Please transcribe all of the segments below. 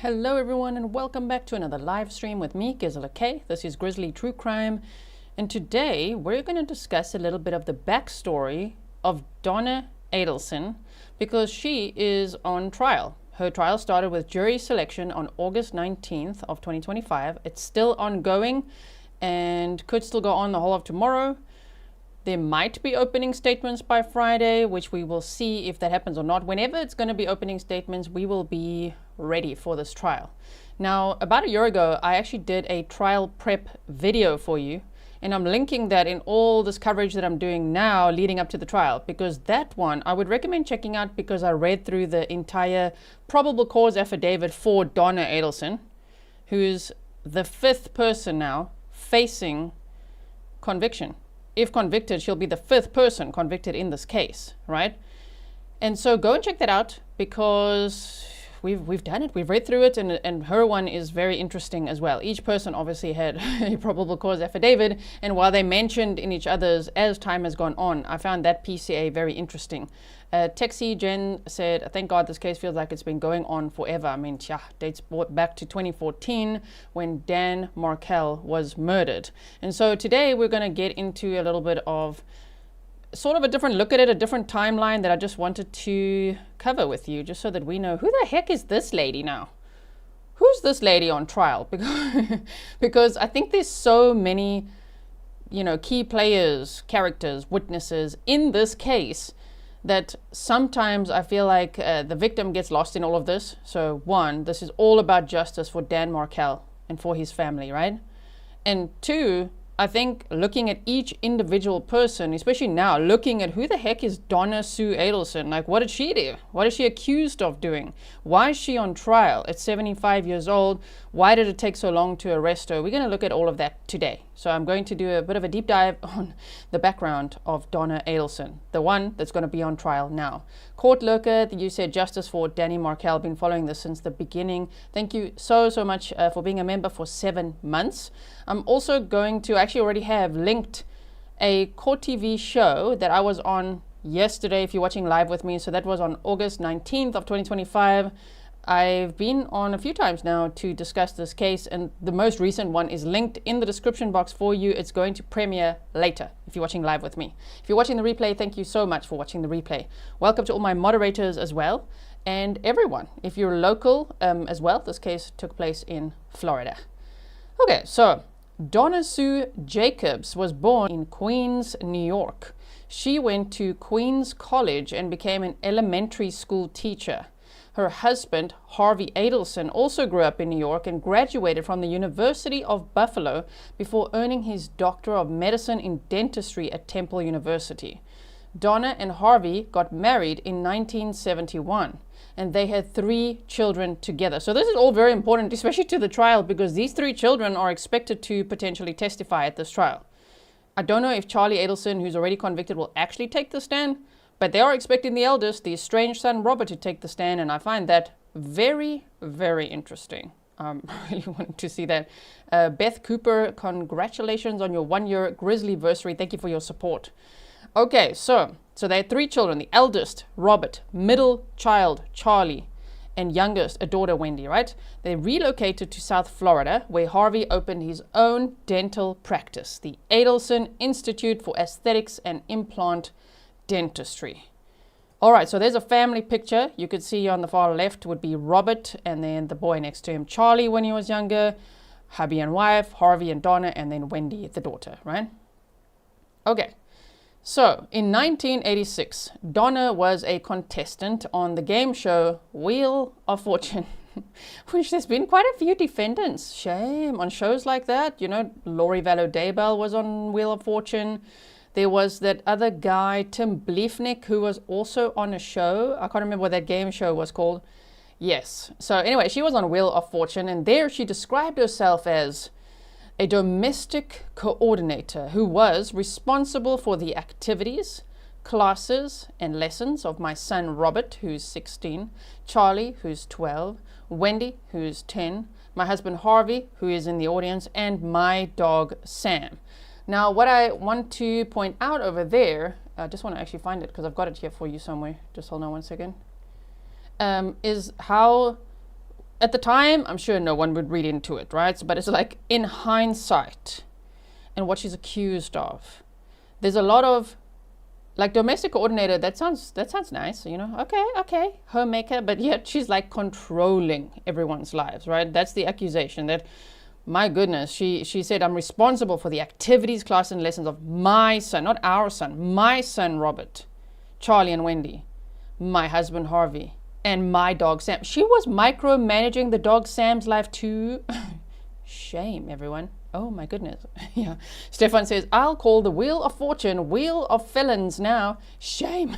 Hello everyone and welcome back to another live stream with me, Grizzly. This is Grizzly True Crime, and today we're going to discuss a little bit of the backstory of Donna Adelson because she is on trial. Her trial started with jury selection on August 19th of 2025. It's still ongoing and could still go on the whole of tomorrow. There might be opening statements by Friday, which we will see if that happens or not. Whenever it's going to be opening statements, we will be ready for this trial. Now, about a year ago, I actually did a trial prep video for you, and I'm linking that in all this coverage that I'm doing now leading up to the trial, because that one I would recommend checking out because I read through the entire probable cause affidavit for Donna Adelson, who's the fifth person now facing conviction. If convicted, she'll be the fifth person convicted in this case, right? And so go and check that out because we've done it. We've read through it, and her one is very interesting as well. Each person obviously had a probable cause affidavit, and while they mentioned in each other's as time has gone on, I found that PCA very interesting. Texie Jen said, thank God this case feels like it's been going on forever. I mean, dates back to 2014 when Dan Markel was murdered. And so today we're going to get into a little bit of sort of a different look at it, a different timeline that I just wanted to cover with you, just so that we know who the heck is this lady now? Who's this lady on trial? Because I think there's so many, key players, characters, witnesses in this case that sometimes I feel like the victim gets lost in all of this. So one, this is all about justice for Dan Markel and for his family, right? And two, I think looking at each individual person, especially now, looking at who the heck is Donna Sue Adelson? Like, what did she do? What is she accused of doing? Why is she on trial at 75 years old? Why did it take so long to arrest her? We're going to look at all of that today. So I'm going to do a bit of a deep dive on the background of Donna Adelson, the one that's going to be on trial now. Court Lurker, you said justice for Danny Markel. Been following this since the beginning. Thank you so much for being a member for 7 months. I'm also going to actually already have linked a Court TV show that I was on yesterday if you're watching live with me. So that was on August 19th of 2025. I've been on a few times now to discuss this case, and the most recent one is linked in the description box for you. It's going to premiere later if you're watching live with me. If you're watching the replay, thank you so much for watching the replay. Welcome to all my moderators as well, and everyone. If you're local as well, this case took place in Florida. Okay, so Donna Sue Jacobs was born in Queens, New York. She went to Queens College and became an elementary school teacher. Her husband, Harvey Adelson, also grew up in New York and graduated from the University of Buffalo before earning his Doctor of Medicine in Dentistry at Temple University. Donna and Harvey got married in 1971, and they had 3 children together. So this is all very important, especially to the trial, because these 3 children are expected to potentially testify at this trial. I don't know if Charlie Adelson, who's already convicted, will actually take the stand, but they are expecting the eldest, the estranged son Robert, to take the stand, and I find that very, very interesting. I really want to see that. Beth Cooper, congratulations on your 1-year Grizzly-versary. Thank you for your support. Okay, so they had 3 children. The eldest, Robert, middle child, Charlie, and youngest, a daughter, Wendi, right? They relocated to South Florida, where Harvey opened his own dental practice, the Adelson Institute for Aesthetics and Implant Dentistry. All right, so there's a family picture. You could see on the far left would be Robert, and then the boy next to him, Charlie, when he was younger, hubby and wife, Harvey and Donna, and then Wendi, the daughter, right? Okay, so in 1986, Donna was a contestant on the game show Wheel of Fortune, which there's been quite a few defendants. Shame on shows like that. Lori Vallow Daybell was on Wheel of Fortune. There was that other guy, Tim Bleefnick, who was also on a show. I can't remember what that game show was called. Yes. So anyway, she was on Wheel of Fortune, and there she described herself as a domestic coordinator who was responsible for the activities, classes, and lessons of my son Robert, who's 16, Charlie, who's 12, Wendi, who's 10, my husband Harvey, who is in the audience, and my dog Sam. Now, what I want to point out over there, I just want to actually find it because I've got it here for you somewhere. Just hold on one second. Is how at the time, I'm sure no one would read into it, right? But it's like in hindsight and what she's accused of. There's a lot of like domestic coordinator, that sounds nice, you know, okay, homemaker, but yet she's like controlling everyone's lives, right? That's the accusation. That, my goodness, she said, I'm responsible for the activities, class, and lessons of my son, not our son, my son Robert, Charlie and Wendi, my husband Harvey, and my dog Sam. She was micromanaging the dog Sam's life too. Shame, everyone. Oh my goodness. Yeah. Stefan says, I'll call the Wheel of Fortune Wheel of Felons now. Shame.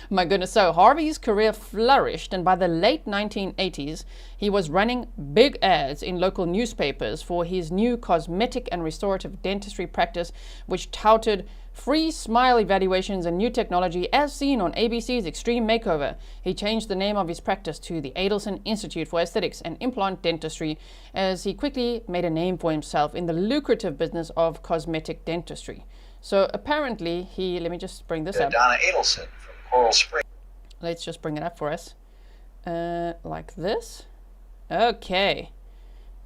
My goodness. So Harvey's career flourished, and by the late 1980s, he was running big ads in local newspapers for his new cosmetic and restorative dentistry practice, which touted free smile evaluations and new technology as seen on ABC's Extreme Makeover. He changed the name of his practice to the Adelson Institute for Aesthetics and Implant Dentistry, as he quickly made a name for himself in the lucrative business of cosmetic dentistry. So apparently let me just bring this up. Donna Adelson from Coral Springs. Let's just bring it up for us. Like this. Okay.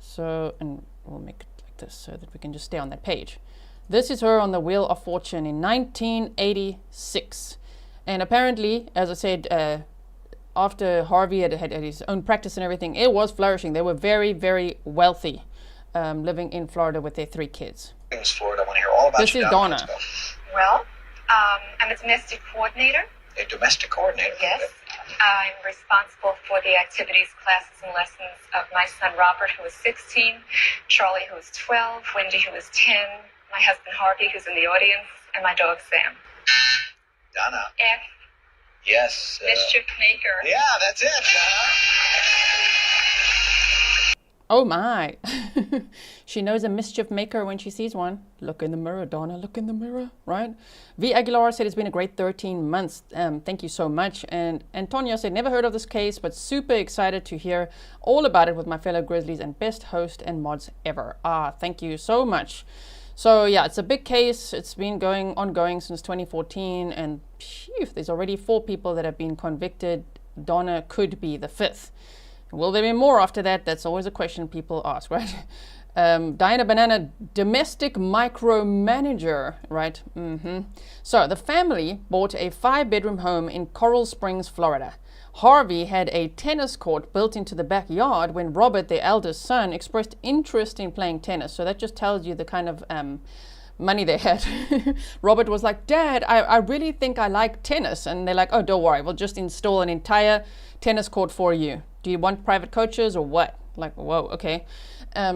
So, and we'll make it like this so that we can just stay on that page. This is her on the Wheel of Fortune in 1986. And apparently, as I said, after Harvey had his own practice and everything, it was flourishing. They were very, very wealthy, living in Florida with their 3 kids. Florida, I want to hear all about this you. Is Donna. Well, I'm a domestic coordinator. A domestic coordinator? Yes. I'm responsible for the activities, classes, and lessons of my son Robert, who is 16, Charlie, who is 12, Wendi, who is 10, my husband Harvey, who's in the audience, and my dog Sam. Donna. F. Yes. Mischief maker. Yeah, that's it, Donna. Oh my. She knows a mischief maker when she sees one. Look in the mirror, Donna, look in the mirror, right? V. Aguilar said it's been a great 13 months. Thank you so much. And Antonio said, never heard of this case, but super excited to hear all about it with my fellow Grizzlies and best host and mods ever. Thank you so much. So yeah, it's a big case. It's been ongoing since 2014, and phew, there's already 4 people that have been convicted. Donna could be the 5th. Will there be more after that? That's always a question people ask, right? Diana Banana, domestic micromanager, right? So the family bought a 5-bedroom home in Coral Springs, Florida. Harvey had a tennis court built into the backyard when Robert, their eldest son, expressed interest in playing tennis. So that just tells you the kind of money they had. Robert was like, Dad, I really think I like tennis. And they're like, oh, don't worry, we'll just install an entire tennis court for you. Do you want private coaches or what? Like, whoa, okay.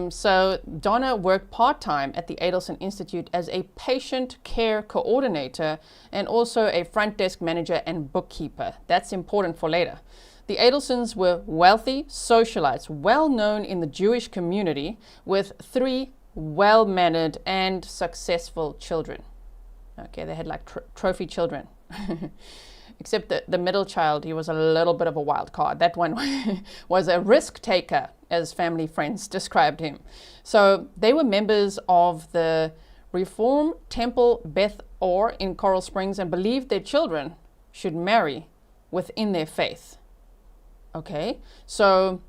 So Donna worked part-time at the Adelson Institute as a patient care coordinator and also a front desk manager and bookkeeper. That's important for later. The Adelsons were wealthy socialites, well known in the Jewish community, with 3 well-mannered and successful children. Okay, they had like trophy children. Except the middle child, he was a little bit of a wild card. That one was a risk taker, as family friends described him. So they were members of the Reform Temple Beth Or in Coral Springs and believed their children should marry within their faith. Okay, so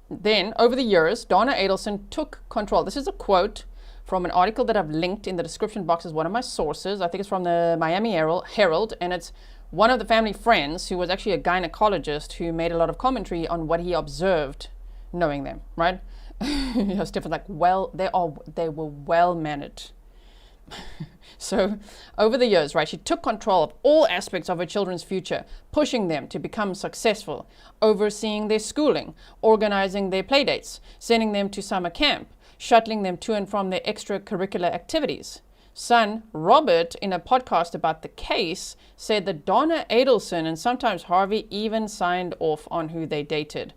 then over the years, Donna Adelson took control. This is a quote from an article that I've linked in the description box as one of my sources. I think it's from the Miami Herald, and it's one of the family friends who was actually a gynecologist who made a lot of commentary on what he observed knowing them, right? Stefan's like, well, they were well mannered. So over the years, right, she took control of all aspects of her children's future, pushing them to become successful, overseeing their schooling, organizing their playdates, sending them to summer camp, shuttling them to and from their extracurricular activities. Son Robert, in a podcast about the case, said that Donna Adelson and sometimes Harvey even signed off on who they dated.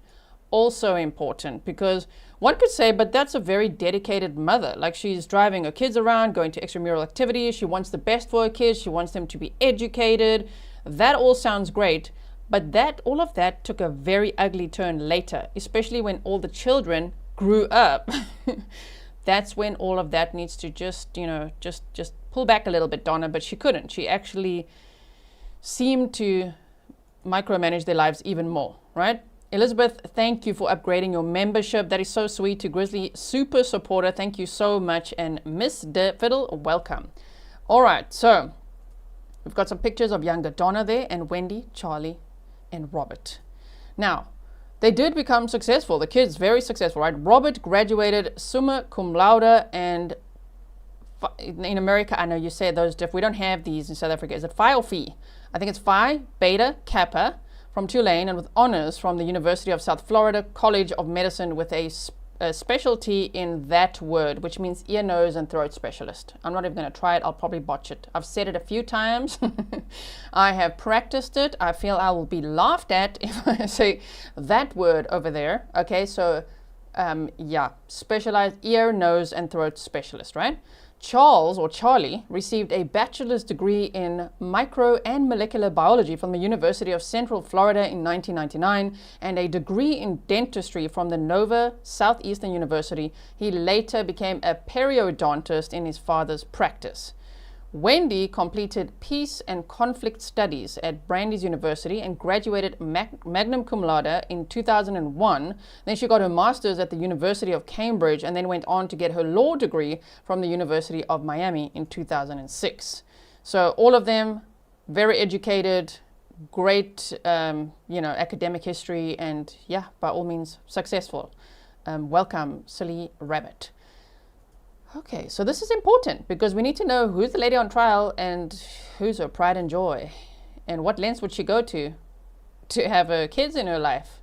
Also important, because one could say, but that's a very dedicated mother. Like, she's driving her kids around, going to extramural activities. She wants the best for her kids. She wants them to be educated. That all sounds great, but all of that took a very ugly turn later, especially when all the children grew up. That's when all of that needs to just pull back a little bit, Donna, but she couldn't. She actually seemed to micromanage their lives even more, right? Elizabeth, thank you for upgrading your membership. That is so sweet. To Grizzly Super Supporter, thank you so much. And Miss De Fiddle, welcome. All right, so we've got some pictures of younger Donna there, and Wendi, Charlie, and Robert. Now, they did become successful. The kids, very successful, right? Robert graduated summa cum laude, and in America, I know you say those different. We don't have these in South Africa. Is it Phi or Phi? I think it's Phi, Beta, Kappa from Tulane, and with honors from the University of South Florida College of Medicine with a specialty in that word, which means ear, nose, and throat specialist. I'm not even going to try it. I'll probably botch it. I've said it a few times. I have practiced it. I feel I will be laughed at if I say that word over there. Okay, so yeah, specialized ear, nose, and throat specialist, right? Charles, or Charlie, received a bachelor's degree in micro and molecular biology from the University of Central Florida in 1999 and a degree in dentistry from the Nova Southeastern University. He later became a periodontist in his father's practice. Wendi completed peace and conflict studies at Brandeis University and graduated magna cum laude in 2001. Then she got her master's at the University of Cambridge and then went on to get her law degree from the University of Miami in 2006. So all of them very educated, great, academic history, and yeah, by all means successful. Welcome, Silly Rabbit. Okay, so this is important because we need to know who's the lady on trial and who's her pride and joy, and what lengths would she go to have her kids in her life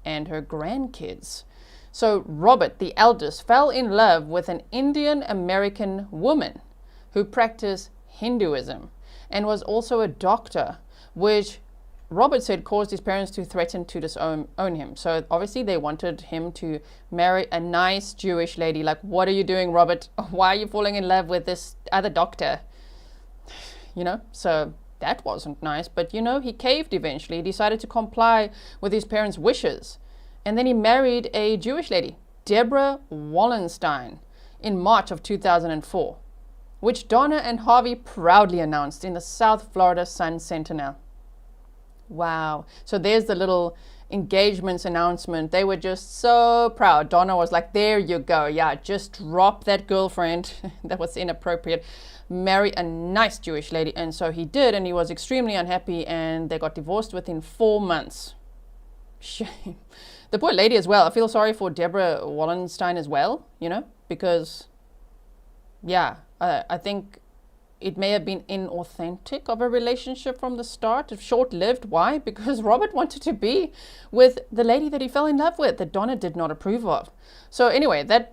and her grandkids. So Robert, the eldest, fell in love with an Indian American woman who practiced Hinduism and was also a doctor, which Robert said caused his parents to threaten to disown him. So obviously they wanted him to marry a nice Jewish lady. Like, what are you doing, Robert? Why are you falling in love with this other doctor? So that wasn't nice. But, he caved eventually. He decided to comply with his parents' wishes. And then he married a Jewish lady, Deborah Wallenstein, in March of 2004, which Donna and Harvey proudly announced in the South Florida Sun-Sentinel. Wow. So there's the little engagements announcement. They were just so proud. Donna was like, there you go. Yeah, just drop that girlfriend. That was inappropriate. Marry a nice Jewish lady. And so he did, and he was extremely unhappy, and they got divorced within 4 months. Shame. The poor lady as well. I feel sorry for Deborah Wallenstein as well, because, yeah, I think it may have been inauthentic of a relationship from the start, short-lived. Why? Because Robert wanted to be with the lady that he fell in love with, that Donna did not approve of. So anyway, that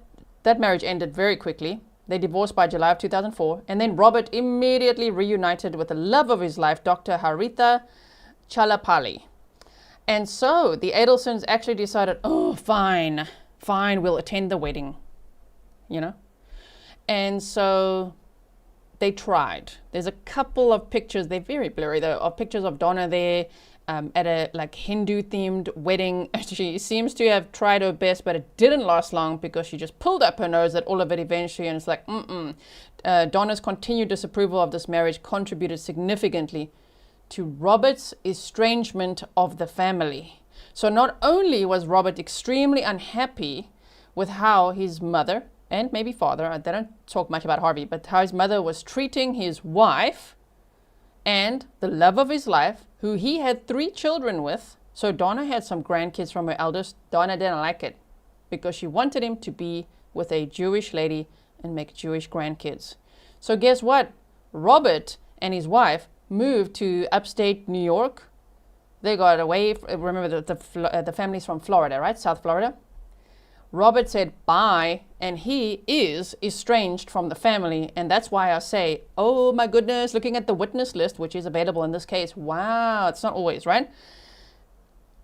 marriage ended very quickly. They divorced by July of 2004, and then Robert immediately reunited with the love of his life, Dr. Haritha Chalapali. And so the Adelsons actually decided, oh, fine, we'll attend the wedding, And so they tried. There's a couple of pictures, they're very blurry though, of pictures of Donna there at a Hindu-themed wedding. She seems to have tried her best, but it didn't last long because she just pulled up her nose at all of it eventually, and it's like, Donna's continued disapproval of this marriage contributed significantly to Robert's estrangement of the family. So not only was Robert extremely unhappy with how his mother, and maybe father, they don't talk much about Harvey, but how his mother was treating his wife and the love of his life, who he had 3 children with. So Donna had some grandkids from her eldest. Donna didn't like it because she wanted him to be with a Jewish lady and make Jewish grandkids. So guess what? Robert and his wife moved to upstate New York. They got away. Remember, the family's from Florida, right? South Florida. Robert said bye, and he is estranged from the family. And that's why I say, oh my goodness, looking at the witness list, which is available in this case. Wow, it's not always, right?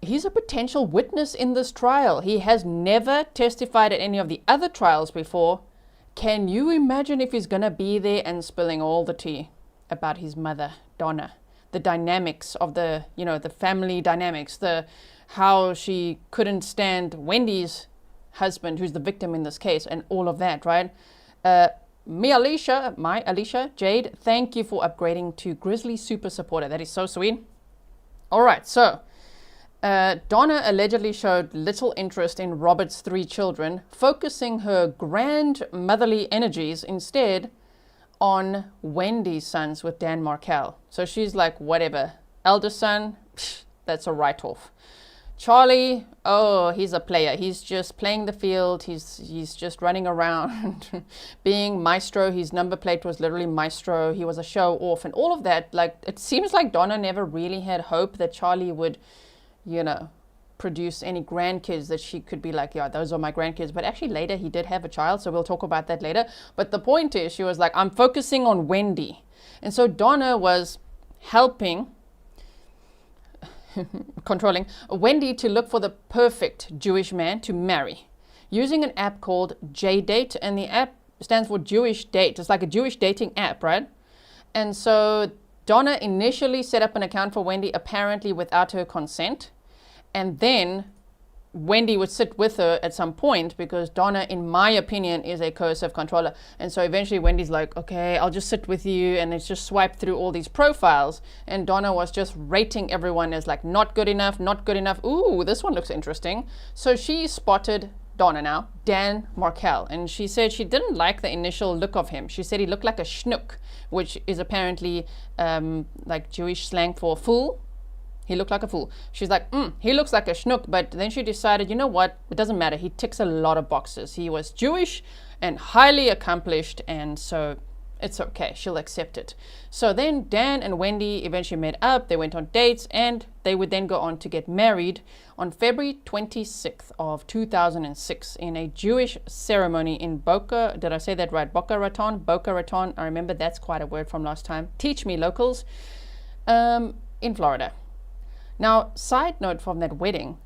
He's a potential witness in this trial. He has never testified at any of the other trials before. Can you imagine if he's going to be there and spilling all the tea about his mother, Donna? The dynamics of the family dynamics, how she couldn't stand Wendy's husband, who's the victim in this case, and all of that, right? My Alicia Jade, thank you for upgrading to Grizzly Super Supporter. That is so sweet. All right, so Donna allegedly showed little interest in Robert's 3 children, focusing her grandmotherly energies instead on Wendy's sons with Dan Markel. So she's like, whatever. Eldest son, that's a write-off. Charlie, oh, he's a player. He's just playing the field. He's just running around being maestro. His number plate was literally maestro. He was a show off and all of that. Like, it seems like Donna never really had hope that Charlie would, you know, produce any grandkids that she could be like, yeah, those are my grandkids. But actually later he did have a child, so we'll talk about that later. But the point is, she was like, I'm focusing on Wendi. And so Donna was helping, controlling Wendi to look for the perfect Jewish man to marry using an app called JDate, and the app stands for Jewish Date. It's like a Jewish dating app, right? And so Donna initially set up an account for Wendi, apparently without her consent, and then Wendi would sit with her at some point because Donna, in my opinion, is a coercive controller. And so eventually Wendy's like, okay, I'll just sit with you, and it's just swiped through all these profiles, and Donna was just rating everyone as like not good enough, not good enough. Ooh, this one looks interesting. So she spotted Donna now, Dan Markel, and she said she didn't like the initial look of him. She said he looked like a schnook, which is apparently like Jewish slang for fool. He looked like a fool. She's like, he looks like a schnook. But then she decided, you know what? It doesn't matter. He ticks a lot of boxes. He was Jewish and highly accomplished, and so it's okay. She'll accept it. So then Dan and Wendi eventually met up. They went on dates, and they would then go on to get married on February 26th of 2006 in a Jewish ceremony in Boca. Did I say that right? Boca Raton? Boca Raton. I remember that's quite a word from last time. Teach me, locals. In Florida. Now, side note from that wedding,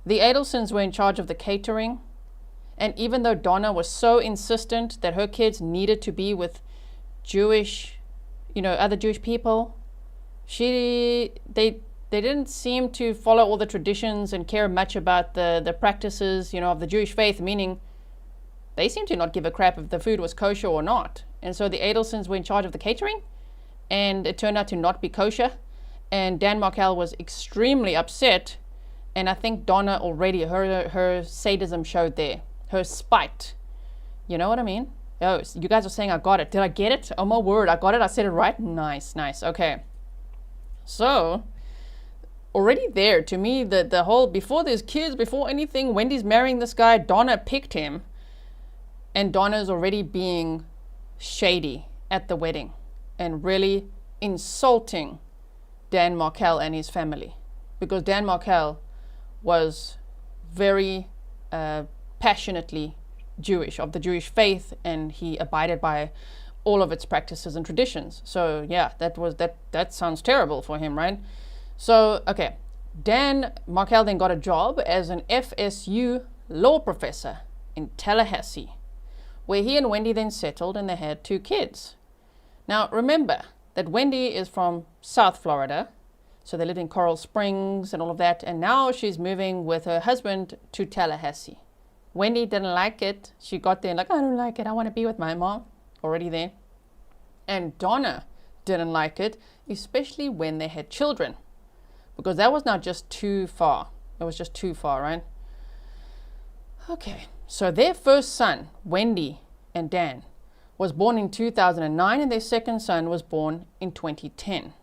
the Adelsons were in charge of the catering, and even though Donna was so insistent that her kids needed to be with Jewish, other Jewish people, they didn't seem to follow all the traditions and care much about the practices, of the Jewish faith, meaning they seemed to not give a crap if the food was kosher or not. And so the Adelsons were in charge of the catering, and it turned out to not be kosher. And Dan Markel was extremely upset, and I think Donna already, her sadism showed there, her spite. You know what I mean? Oh, you guys are saying I got it. Did I get it? Oh my word, I got it. I said it right. Nice. Okay. So, already there, to me, the whole, before there's kids, before anything, Wendy's marrying this guy, Donna picked him, and Donna's already being shady at the wedding and really insulting Dan Markel and his family, because Dan Markel was very passionately Jewish, of the Jewish faith, and he abided by all of its practices and traditions. So yeah, that sounds terrible for him, right? So okay, Dan Markel then got a job as an FSU law professor in Tallahassee, where he and Wendi then settled, and they had 2 kids. Now remember that Wendi is from South Florida, so they lived in Coral Springs and all of that, and now she's moving with her husband to Tallahassee. Wendi didn't like it. She got there and like, I don't like it, I want to be with my mom. Already there. And Donna didn't like it, especially when they had children, because that was now just too far. It was just too far, right? Okay, so their first son, Wendi and Dan, was born in 2009, and their second son was born in 2010.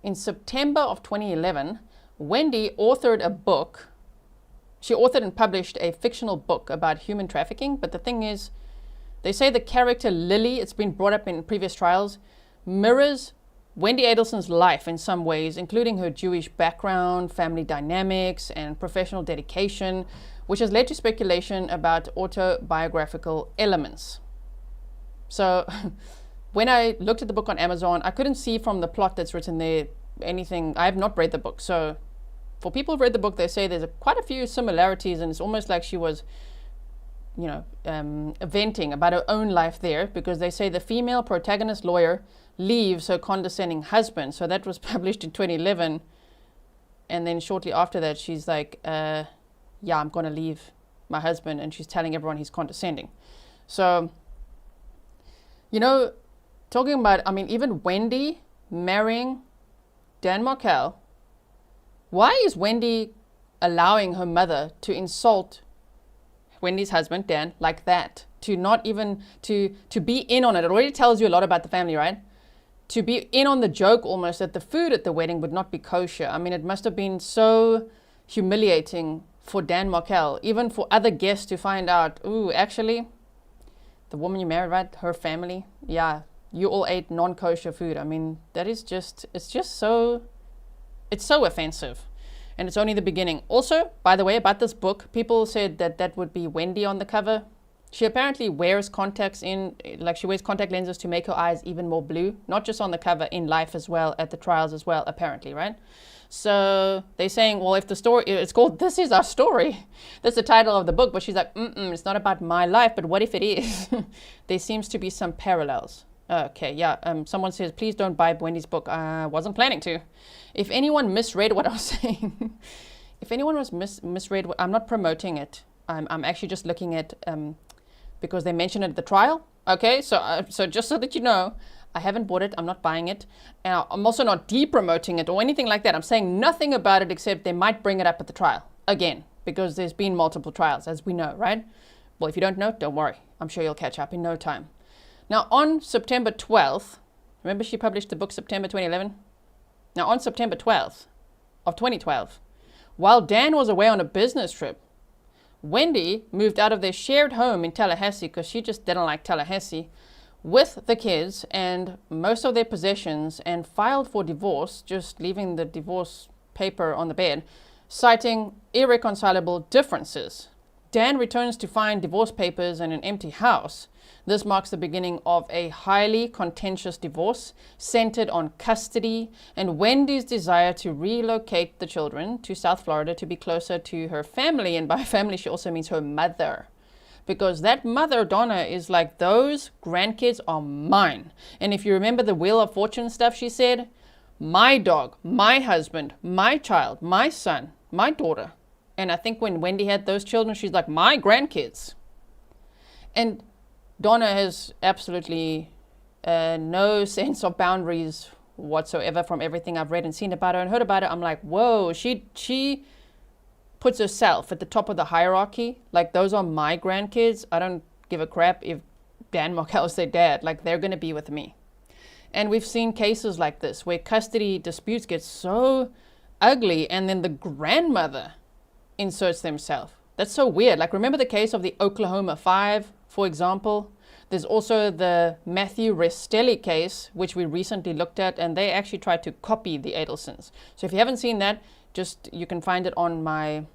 In September of 2011, Wendi authored a book. She authored and published a fictional book about human trafficking, but the thing is, they say the character Lily, it's been brought up in previous trials, mirrors Wendi Adelson's life in some ways, including her Jewish background, family dynamics, and professional dedication, which has led to speculation about autobiographical elements. So when I looked at the book on Amazon, I couldn't see from the plot that's written there anything. I have not read the book. So for people who've read the book, they say there's quite a few similarities, and it's almost like she was, venting about her own life there, because they say the female protagonist lawyer leaves her condescending husband. So that was published in 2011. And then shortly after that, she's like, I'm going to leave my husband. And she's telling everyone he's condescending. So, talking about, even Wendi marrying Dan Markel, why is Wendi allowing her mother to insult Wendy's husband, Dan, like that. To not even, to be in on it. It already tells you a lot about the family, right? To be in on the joke almost that the food at the wedding would not be kosher. I mean, it must have been so humiliating for Dan Markel, even for other guests to find out, ooh, actually, the woman you married, right, her family, yeah, you all ate non-kosher food. I mean, that is just, it's so offensive. And it's only the beginning. Also, by the way, about this book, people said that that would be Wendi on the cover. She apparently wears contacts she wears contact lenses to make her eyes even more blue. Not just on the cover, in life as well, at the trials as well, apparently, right? So they're saying, well, if the story, it's called This Is Our Story. That's the title of the book, but she's like, it's not about my life, but what if it is? There seems to be some parallels. Okay, yeah, someone says, please don't buy Wendy's book. I wasn't planning to. If anyone misread what I was saying, if anyone was misread, I'm not promoting it. I'm actually just looking at, because they mentioned it at the trial. Okay, so just so that you know, I haven't bought it. I'm not buying it. And I'm also not de-promoting it or anything like that. I'm saying nothing about it except they might bring it up at the trial again, because there's been multiple trials, as we know, right? Well, if you don't know, don't worry. I'm sure you'll catch up in no time. Now, on September 12th, remember she published the book September 2011? Now, on September 12th of 2012, while Dan was away on a business trip, Wendi moved out of their shared home in Tallahassee, because she just didn't like Tallahassee, with the kids and most of their possessions, and filed for divorce, just leaving the divorce paper on the bed, citing irreconcilable differences. Dan returns to find divorce papers and an empty house. This marks the beginning of a highly contentious divorce centered on custody and Wendy's desire to relocate the children to South Florida to be closer to her family. And by family, she also means her mother. Because that mother, Donna, is like, those grandkids are mine. And if you remember the Wheel of Fortune stuff she said, my dog, my husband, my child, my son, my daughter. And I think when Wendi had those children, she's like, my grandkids. And Donna has absolutely no sense of boundaries whatsoever from everything I've read and seen about her and heard about her. I'm like, whoa, she puts herself at the top of the hierarchy. Like, those are my grandkids. I don't give a crap if Dan Markel is their dad. Like, they're going to be with me. And we've seen cases like this where custody disputes get so ugly and then the grandmother inserts themselves. That's so weird. Like, remember the case of the Oklahoma 5, for example? There's also the Matthew Restelli case, which we recently looked at, and they actually tried to copy the Adelsons. So if you haven't seen that, you can find it on my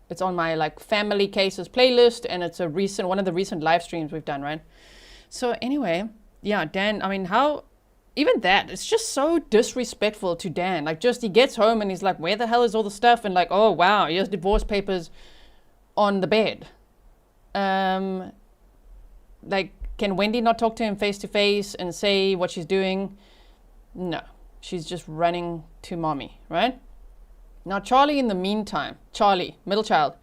like family cases playlist, and it's one of the recent live streams we've done, right? So anyway, yeah, Dan, I mean, even that, it's just so disrespectful to Dan. Like, just he gets home and he's like, where the hell is all the stuff? And like, oh wow, he has divorce papers on the bed. Like, can Wendi not talk to him face to face and say what she's doing? No, she's just running to mommy, right? Now, Charlie, in the meantime, Charlie, middle child,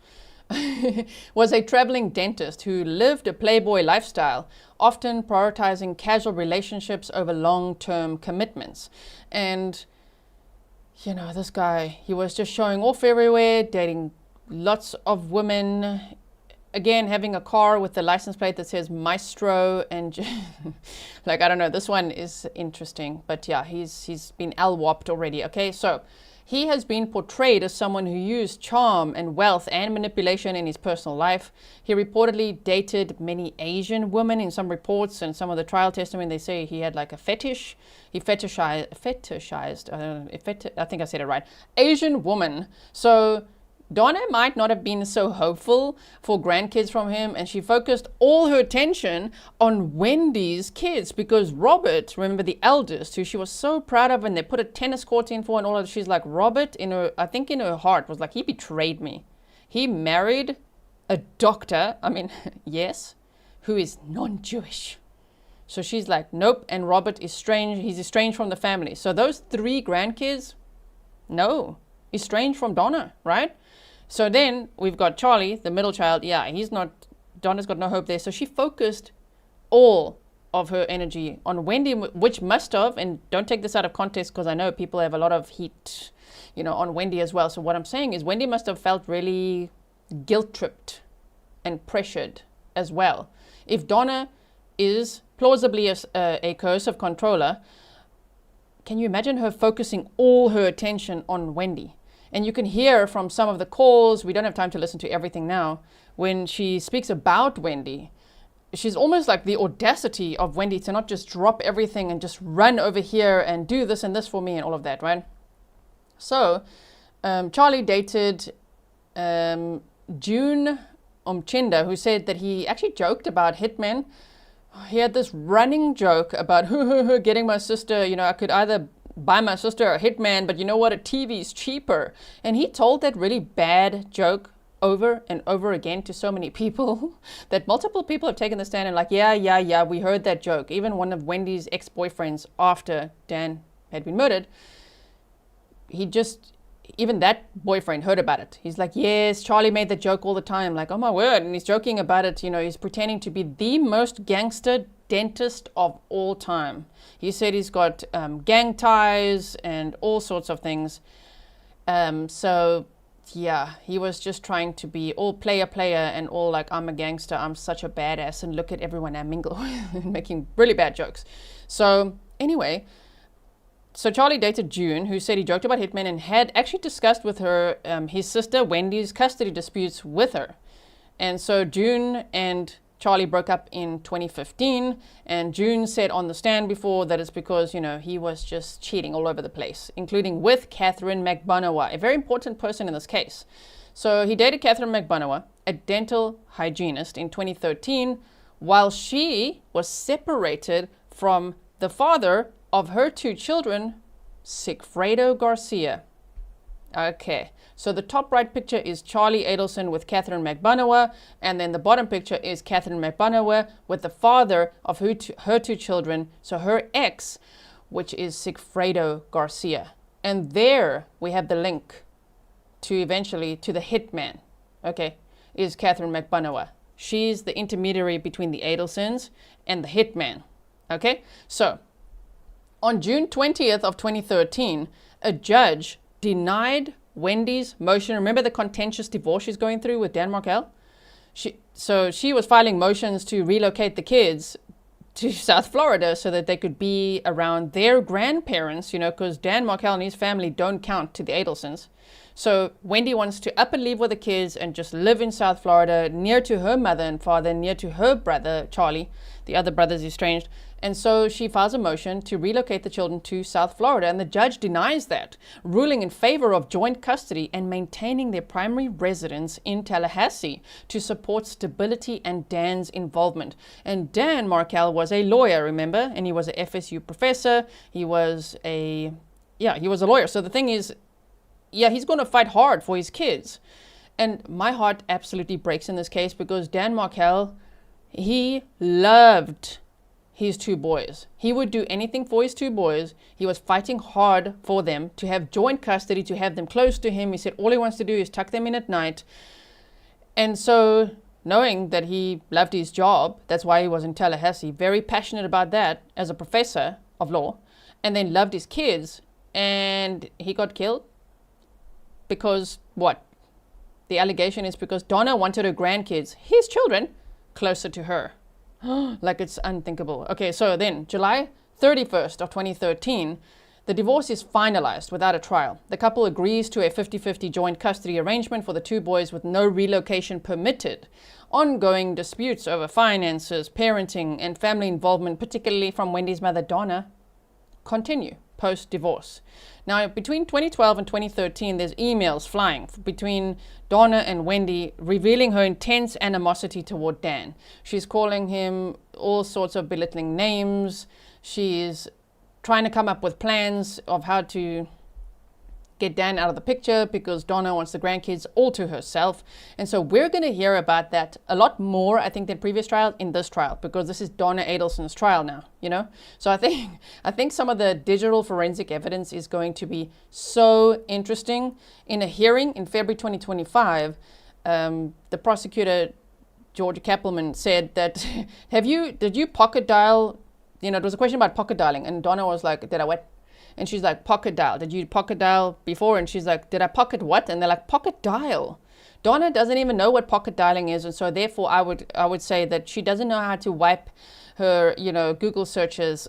was a traveling dentist who lived a playboy lifestyle, often prioritizing casual relationships over long-term commitments. And, you know, this guy, he was just showing off everywhere, dating lots of women, again, having a car with the license plate that says Maestro, and like, I don't know, this one is interesting, but yeah, he's been LWOPed already. Okay, so he has been portrayed as someone who used charm and wealth and manipulation in his personal life. He reportedly dated many Asian women. In some reports and some of the trial testimony, they say he had like a fetish. He fetishized, I think I said it right, Asian woman. So Donna might not have been so hopeful for grandkids from him, and she focused all her attention on Wendy's kids, because Robert, remember the eldest, who she was so proud of, and they put a tennis court in for and all of that, she's like, Robert, I think in her heart, was like, he betrayed me. He married a doctor, I mean, yes, who is non-Jewish. So she's like, nope, and Robert is strange, he's estranged from the family. So those 3 grandkids, no, estranged from Donna, right? So then we've got Charlie, the middle child. Yeah, Donna's got no hope there. So she focused all of her energy on Wendi, which must have, and don't take this out of context because I know people have a lot of heat, on Wendi as well. So what I'm saying is Wendi must have felt really guilt-tripped and pressured as well. If Donna is plausibly a coercive controller, can you imagine her focusing all her attention on Wendi? And you can hear from some of the calls, we don't have time to listen to everything now, when she speaks about Wendi, she's almost like the audacity of Wendi to not just drop everything and just run over here and do this and this for me and all of that, right? So, Charlie dated June Umchinda, who said that he actually joked about Hitmen. He had this running joke about getting my sister, I could either buy my sister a Hitman, but you know what, a TV's cheaper. And he told that really bad joke over and over again to so many people that multiple people have taken the stand and like, yeah, we heard that joke. Even one of Wendi's ex-boyfriends after Dan had been murdered, even that boyfriend heard about it. He's like, yes, Charlie made the joke all the time. Like, oh my word. And he's joking about it. He's pretending to be the most gangster dentist of all time. He said he's got gang ties and all sorts of things. So yeah, he was just trying to be all player and all like, I'm a gangster, I'm such a badass, and look at everyone I mingle with, making really bad jokes. So anyway, so Charlie dated June, who said he joked about Hitmen and had actually discussed with her his sister Wendi's custody disputes with her. And so June and Charlie broke up in 2015, and June said on the stand before that it's because, he was just cheating all over the place, including with Katherine Magbanua, a very important person in this case. So he dated Katherine Magbanua, a dental hygienist, in 2013, while she was separated from the father of her two children, Sigfredo Garcia. Okay, so the top right picture is Charlie Adelson with Katherine Magbanua, and then the bottom picture is Katherine Magbanua with the father of her two children, so her ex, which is Sigfredo Garcia. And there we have the link to eventually to the hitman, okay, is Katherine Magbanua. She's the intermediary between the Adelsons and the hitman, okay? So, on June 20th of 2013, a judge denied Wendi's motion. Remember the contentious divorce she's going through with Dan Markel? She was filing motions to relocate the kids to South Florida so that they could be around their grandparents, because Dan Markel and his family don't count to the Adelsons. So Wendi wants to up and leave with the kids and just live in South Florida, near to her mother and father, near to her brother, Charlie. The other brother's estranged. And so she files a motion to relocate the children to South Florida, and the judge denies that, ruling in favor of joint custody and maintaining their primary residence in Tallahassee to support stability and Dan's involvement. And Dan Markel was a lawyer, remember? And he was a FSU professor. He was a lawyer. So the thing is, he's going to fight hard for his kids. And my heart absolutely breaks in this case because Dan Markel, he loved his two boys. He would do anything for his two boys. He was fighting hard for them to have joint custody, to have them close to him. He said all he wants to do is tuck them in at night. And so, knowing that he loved his job, that's why he was in Tallahassee, very passionate about that as a professor of law, and then loved his kids, and he got killed because what? The allegation is because Donna wanted her grandkids, his children, closer to her. Like it's unthinkable. Okay, so then July 31st of 2013, the divorce is finalized without a trial. The couple agrees to a 50-50 joint custody arrangement for the two boys with no relocation permitted. Ongoing disputes over finances, parenting, and family involvement, particularly from Wendi's mother, Donna, continue post-divorce. Now, between 2012 and 2013, there's emails flying between Donna and Wendi revealing her intense animosity toward Dan. She's calling him all sorts of belittling names. She's trying to come up with plans of how to get Dan out of the picture because Donna wants the grandkids all to herself. And so we're going to hear about that a lot more, I think, than previous trials in this trial, because this is Donna Adelson's trial now, So I think some of the digital forensic evidence is going to be so interesting. In a hearing in February 2025, the prosecutor, George Kappelman, said that, did you pocket dial it was a question about pocket dialing, and Donna was like, did I what? And she's like, pocket dial. Did you pocket dial before? And she's like, did I pocket what? And they're like, pocket dial. Donna doesn't even know what pocket dialing is, and so therefore I would say that she doesn't know how to wipe her, Google searches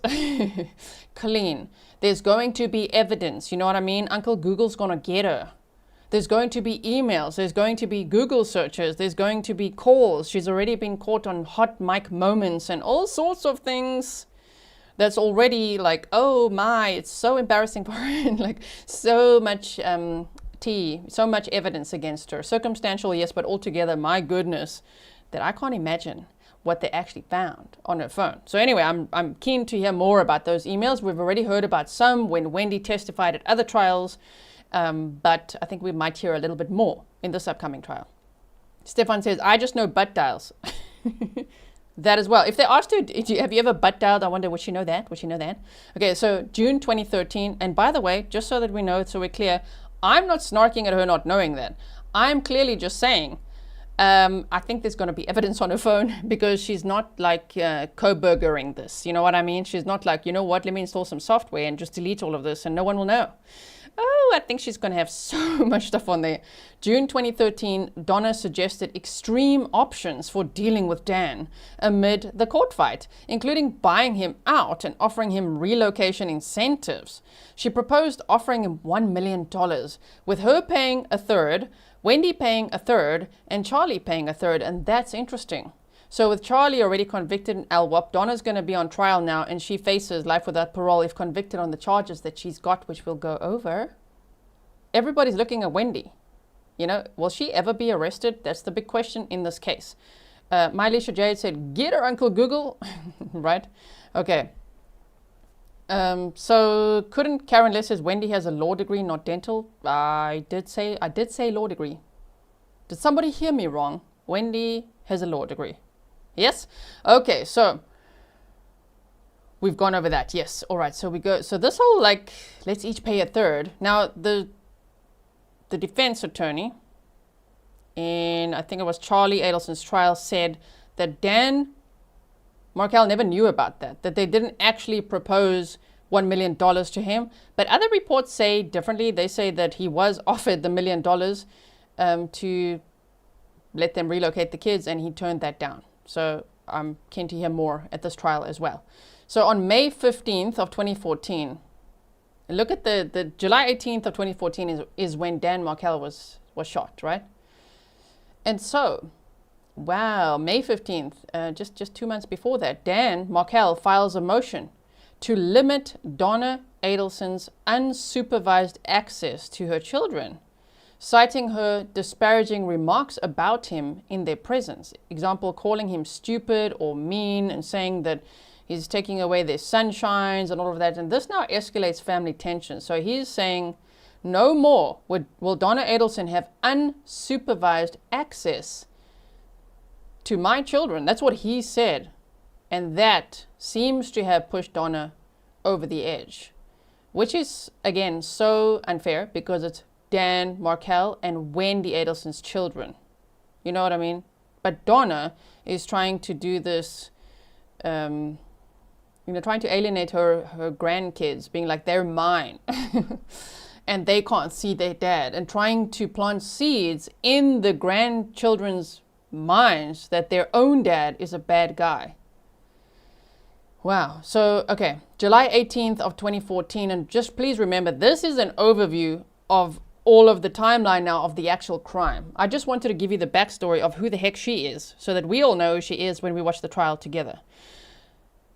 clean. There's going to be evidence, you know what I mean? Uncle Google's gonna get her. There's going to be emails, there's going to be Google searches, there's going to be calls. She's already been caught on hot mic moments and all sorts of things. That's already like, oh my, it's so embarrassing for her, and like so much so much evidence against her. Circumstantial, yes, but altogether, my goodness, that I can't imagine what they actually found on her phone. So anyway, I'm keen to hear more about those emails. We've already heard about some when Wendi testified at other trials, but I think we might hear a little bit more in this upcoming trial. Stefan says, I just know butt dials. That as well. If they asked you, have you ever butt dialed? I wonder, would she know that? Would she know that? Okay, so June 2013. And by the way, just so that we know, so we're clear, I'm not snarking at her not knowing that. I'm clearly just saying, I think there's going to be evidence on her phone, because she's not like co-burgering this. You know what I mean? She's not like, you know what, let me install some software and just delete all of this and no one will know. Oh, I think she's going to have so much stuff on there. June 2013, Donna suggested extreme options for dealing with Dan amid the court fight, including buying him out and offering him relocation incentives. She proposed offering him $1 million, with her paying a third, Wendi paying a third, and Charlie paying a third, and that's interesting. So with Charlie already convicted in LWOP, Donna's going to be on trial now, and she faces life without parole if convicted on the charges that she's got, which we'll go over. Everybody's looking at Wendi. Will she ever be arrested? That's the big question in this case. Mylisha Jade said, get her, Uncle Google. Right? Okay. So couldn't Karen Liss says Wendi has a law degree, not dental? I did say law degree. Did somebody hear me wrong? Wendi has a law degree. Yes? Okay, so we've gone over that. Yes. All right. So we go. So this whole let's each pay a third. Now the defense attorney, in I think it was Charlie Adelson's trial, said that Dan Markel never knew about that they didn't actually propose $1 million to him. But other reports say differently. They say that he was offered the $1 million to let them relocate the kids, and he turned that down. So I'm keen to hear more at this trial as well. So on May 15th of 2014, look at the July 18th of 2014 is when Dan Markel was shot, right? And so, wow, May 15th, just 2 months before that, Dan Markel files a motion to limit Donna Adelson's unsupervised access to her children, citing her disparaging remarks about him in their presence. Example, calling him stupid or mean and saying that he's taking away their sunshines and all of that. And this now escalates family tension. So he's saying, no more will Donna Adelson have unsupervised access to my children. That's what he said. And that seems to have pushed Donna over the edge, which is, again, so unfair, because it's Dan Markel and Wendi Adelson's children. You know what I mean? But Donna is trying to do this, trying to alienate her grandkids, being like, they're mine. And they can't see their dad, and trying to plant seeds in the grandchildren's minds that their own dad is a bad guy. Wow. So, okay, July 18th of 2014, and just please remember, this is an overview of all of the timeline now of the actual crime. I just wanted to give you the backstory of who the heck she is, so that we all know who she is when we watch the trial together.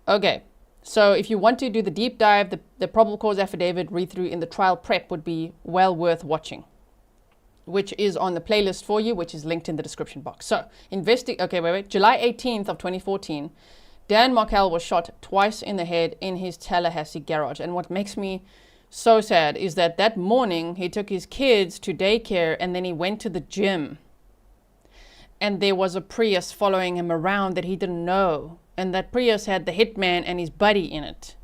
Okay, so if you want to do the deep dive, the probable cause affidavit read through in the trial prep would be well worth watching, which is on the playlist for you, which is linked in the description box. So, July 18th of 2014, Dan Markel was shot twice in the head in his Tallahassee garage. And what makes me so sad is that morning he took his kids to daycare and then he went to the gym. And there was a Prius following him around that he didn't know. And that Prius had the Hitman and his buddy in it.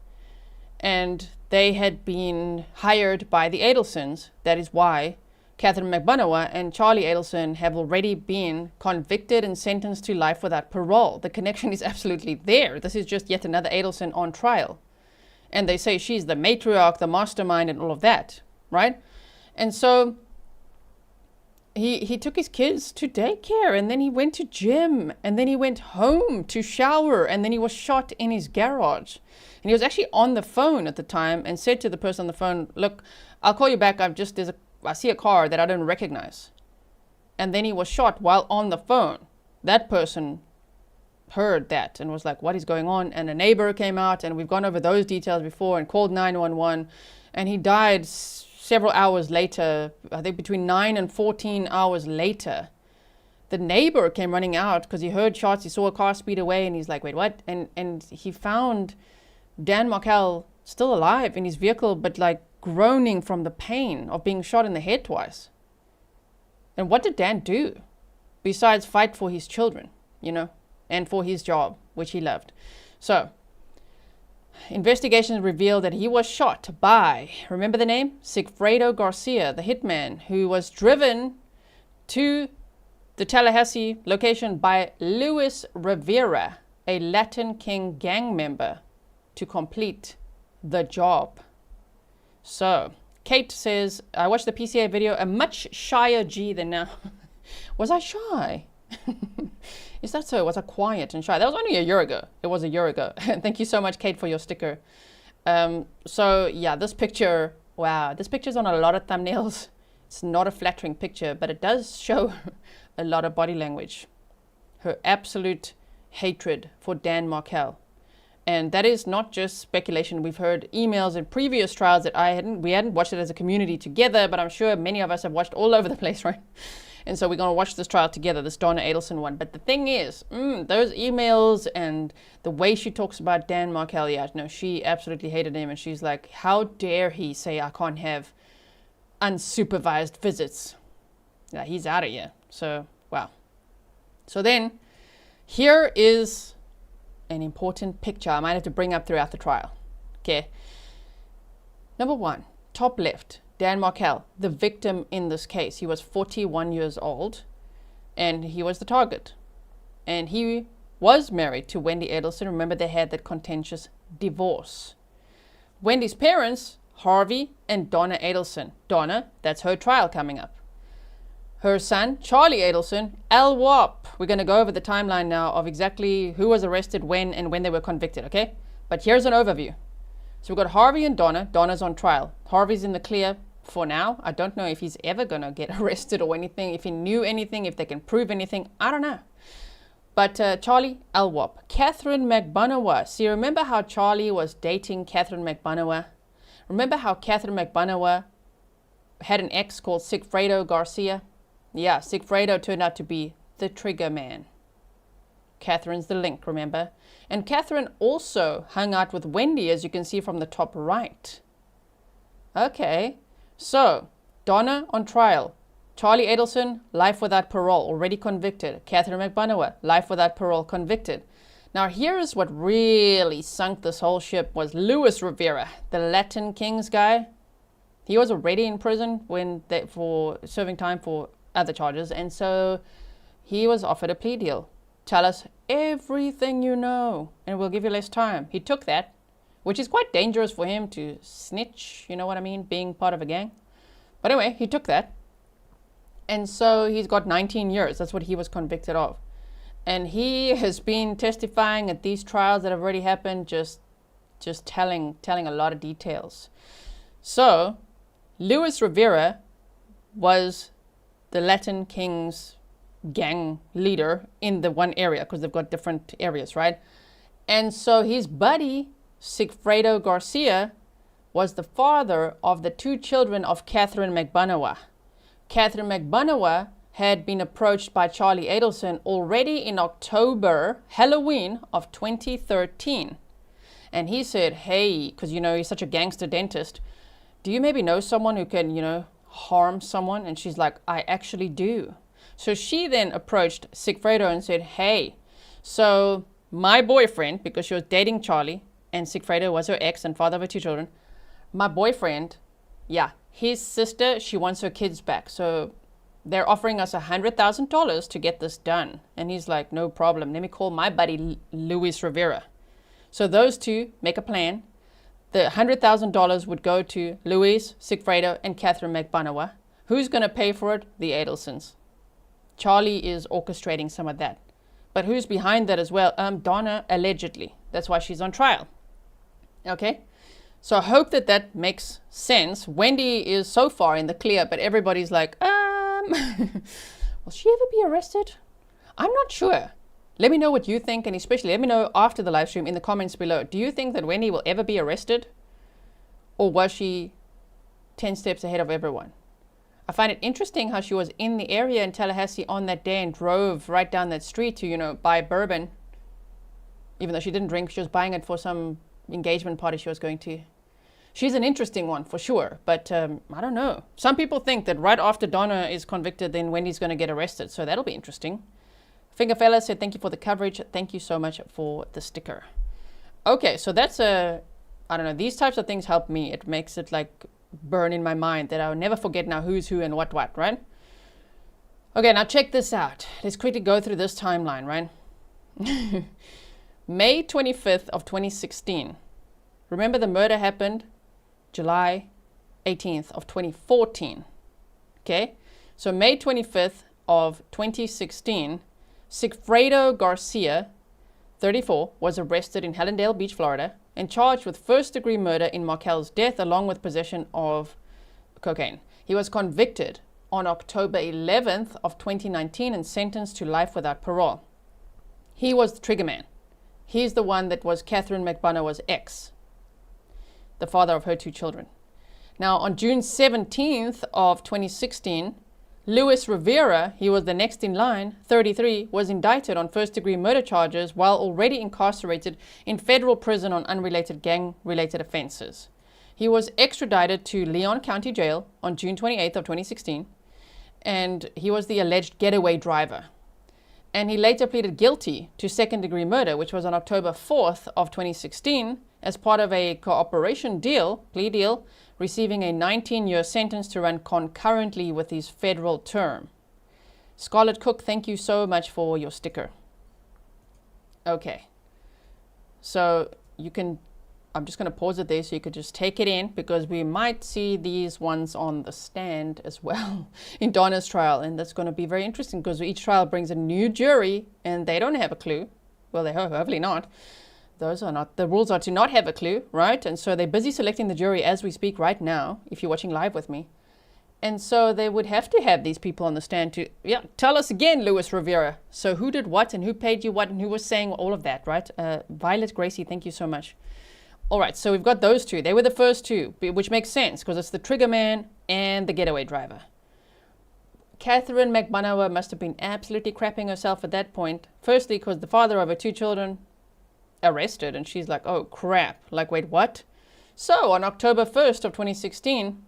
And they had been hired by the Adelsons. That is why Katherine Magbanua and Charlie Adelson have already been convicted and sentenced to life without parole. The connection is absolutely there. This is just yet another Adelson on trial. And they say she's the matriarch, the mastermind, and all of that, right? And so he took his kids to daycare, and then he went to gym, and then he went home to shower, and then he was shot in his garage. And he was actually on the phone at the time and said to the person on the phone, look, I'll call you back. I see a car that I don't recognize. And then he was shot while on the phone. That person heard that and was like, what is going on? And a neighbor came out, and we've gone over those details before, and called 911, and he died several hours later, I think between 9 and 14 hours later. The neighbor came running out because he heard shots, he saw a car speed away, and he's like, wait, what? And he found Dan Markel still alive in his vehicle, but like groaning from the pain of being shot in the head twice. And what did Dan do besides fight for his children, and for his job, which he loved? So, investigations revealed that he was shot by, remember the name? Sigfredo Garcia, the hitman, who was driven to the Tallahassee location by Luis Rivera, a Latin King gang member, to complete the job. So, Kate says, I watched the PCA video, a much shyer G than now. Was I shy? Is that so? Was I quiet and shy? That was only a year ago. It was a year ago. Thank you so much, Kate, for your sticker. So, yeah, this picture, wow, this picture's on a lot of thumbnails. It's not a flattering picture, but it does show a lot of body language. Her absolute hatred for Dan Markel. And that is not just speculation. We've heard emails in previous trials that we hadn't watched it as a community together, but I'm sure many of us have watched all over the place, right? And so we're going to watch this trial together, this Donna Adelson one. But the thing is, those emails and the way she talks about Dan Markel, she absolutely hated him. And she's like, how dare he say I can't have unsupervised visits? Yeah, he's out of here. So, wow. So then, here is an important picture I might have to bring up throughout the trial. Okay. Number 1, top left, Dan Markel, the victim in this case. He was 41 years old, and he was the target. And he was married to Wendi Adelson. Remember, they had that contentious divorce. Wendy's parents, Harvey and Donna Adelson. Donna, that's her trial coming up. Her son, Charlie Adelson, LWAP. We're going to go over the timeline now of exactly who was arrested when and when they were convicted, okay? But here's an overview. So we've got Harvey and Donna. Donna's on trial. Harvey's in the clear for now. I don't know if he's ever going to get arrested or anything, if he knew anything, if they can prove anything. I don't know. But Charlie, LWAP. Katherine Magbanua. See, remember how Charlie was dating Katherine Magbanua? Remember how Katherine Magbanua had an ex called Sigfredo Garcia? Yeah, Sigfredo turned out to be the trigger man. Katherine's the link, remember? And Katherine also hung out with Wendi, as you can see from the top right. Okay, so Donna on trial. Charlie Adelson, life without parole, already convicted. Katherine Magbanua, life without parole, convicted. Now here's what really sunk this whole ship was Luis Rivera, the Latin Kings guy. He was already in prison for serving time for other charges, and so he was offered a plea deal. Tell us everything you know, and we'll give you less time. He took that, which is quite dangerous for him to snitch, you know what I mean, being part of a gang. But anyway, he took that, and so he's got 19 years. That's what he was convicted of. And he has been testifying at these trials that have already happened, just telling a lot of details. So, Luis Rivera was the Latin Kings gang leader in the one area, because they've got different areas, right? And so his buddy, Sigfredo Garcia, was the father of the 2 children of Katherine Magbanua. Katherine Magbanua had been approached by Charlie Adelson already in October, Halloween of 2013. And he said, hey, because, he's such a gangster dentist, do you maybe know someone who can, harm someone? And she's like, I actually do. So she then approached Sigfredo and said, hey, so my boyfriend, because she was dating Charlie, and Sigfredo was her ex and father of her 2 children, my boyfriend, his sister, she wants her kids back. So they're offering us $100,000 to get this done. And he's like, no problem. Let me call my buddy Luis Rivera. So those two make a plan. The $100,000 would go to Luis, Sigfredo, and Katherine Magbanua. Who's going to pay for it? The Adelsons. Charlie is orchestrating some of that. But who's behind that as well? Donna, allegedly. That's why she's on trial. Okay? So I hope that that makes sense. Wendi is so far in the clear, but everybody's like, will she ever be arrested? I'm not sure. Let me know what you think, and especially let me know after the live stream in the comments below. Do you think that Wendi will ever be arrested? Or was she 10 steps ahead of everyone? I find it interesting how she was in the area in Tallahassee on that day and drove right down that street to, you know, buy bourbon. Even though she didn't drink, she was buying it for some engagement party she was going to. She's an interesting one for sure, but I don't know. Some people think that right after Donna is convicted, then Wendy's going to get arrested, so that'll be interesting. Fingerfella said, thank you for the coverage. Thank you so much for the sticker. Okay, so that's I don't know, these types of things help me. It makes it like burn in my mind that I'll never forget now who's who and what, right? Okay, now check this out. Let's quickly go through this timeline, right? May 25th of 2016. Remember the murder happened July 18th of 2014. Okay, so May 25th of 2016, Sigfredo Garcia, 34, was arrested in Hallandale Beach, Florida, and charged with first-degree murder in Markel's death along with possession of cocaine. He was convicted on October 11th of 2019 and sentenced to life without parole. He was the trigger man. He's the one that was Katherine Magbanua's ex, the father of her 2 children. Now, on June 17th of 2016, Luis Rivera, he was the next in line, 33, was indicted on first-degree murder charges while already incarcerated in federal prison on unrelated gang-related offenses. He was extradited to Leon County Jail on June 28th of 2016, and he was the alleged getaway driver. And he later pleaded guilty to second-degree murder, which was on October 4th of 2016, as part of a cooperation plea deal, receiving a 19-year sentence to run concurrently with his federal term. Scarlett Cook, thank you so much for your sticker. Okay, so you can, I'm just going to pause it there so you could just take it in, because we might see these ones on the stand as well in Donna's trial, and that's going to be very interesting because each trial brings a new jury and they don't have a clue. Well, they hopefully not. Those are not, the rules are to not have a clue, right? And so they're busy selecting the jury as we speak right now, if you're watching live with me. And so they would have to have these people on the stand to, tell us again, Luis Rivera. So who did what and who paid you what and who was saying all of that, right? Violet Gracie, thank you so much. All right, so we've got those 2. They were the first 2, which makes sense because it's the trigger man and the getaway driver. Katherine Magbanua must have been absolutely crapping herself at that point. Firstly, because the father of her 2 children arrested, and she's like, oh crap, like, wait, what? So on October 1st of 2016,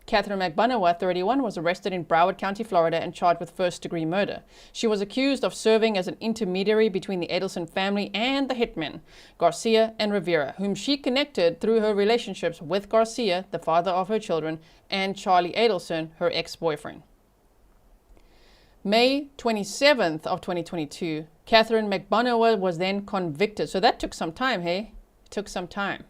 Katherine Magbanua, 31, was arrested in Broward County, Florida, and charged with first-degree murder. She was accused of serving as an intermediary between the Adelson family and the Hitmen, Garcia and Rivera, whom she connected through her relationships with Garcia, the father of her children, and Charlie Adelson, her ex-boyfriend. May 27th of 2022, Katherine Magbanua was then convicted. So that took some time, hey? It took some time.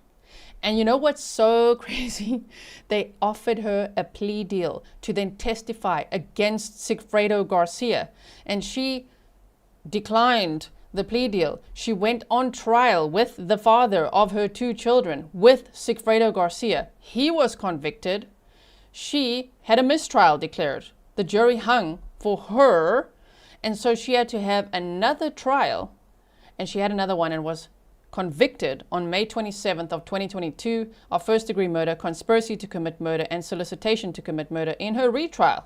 And you know what's so crazy? They offered her a plea deal to then testify against Sigfredo Garcia. And she declined the plea deal. She went on trial with the father of her 2 children, with Sigfredo Garcia. He was convicted. She had a mistrial declared. The jury hung for her, and so she had to have another trial, and she had another one and was convicted on May 27th of 2022 of first-degree murder, conspiracy to commit murder, and solicitation to commit murder in her retrial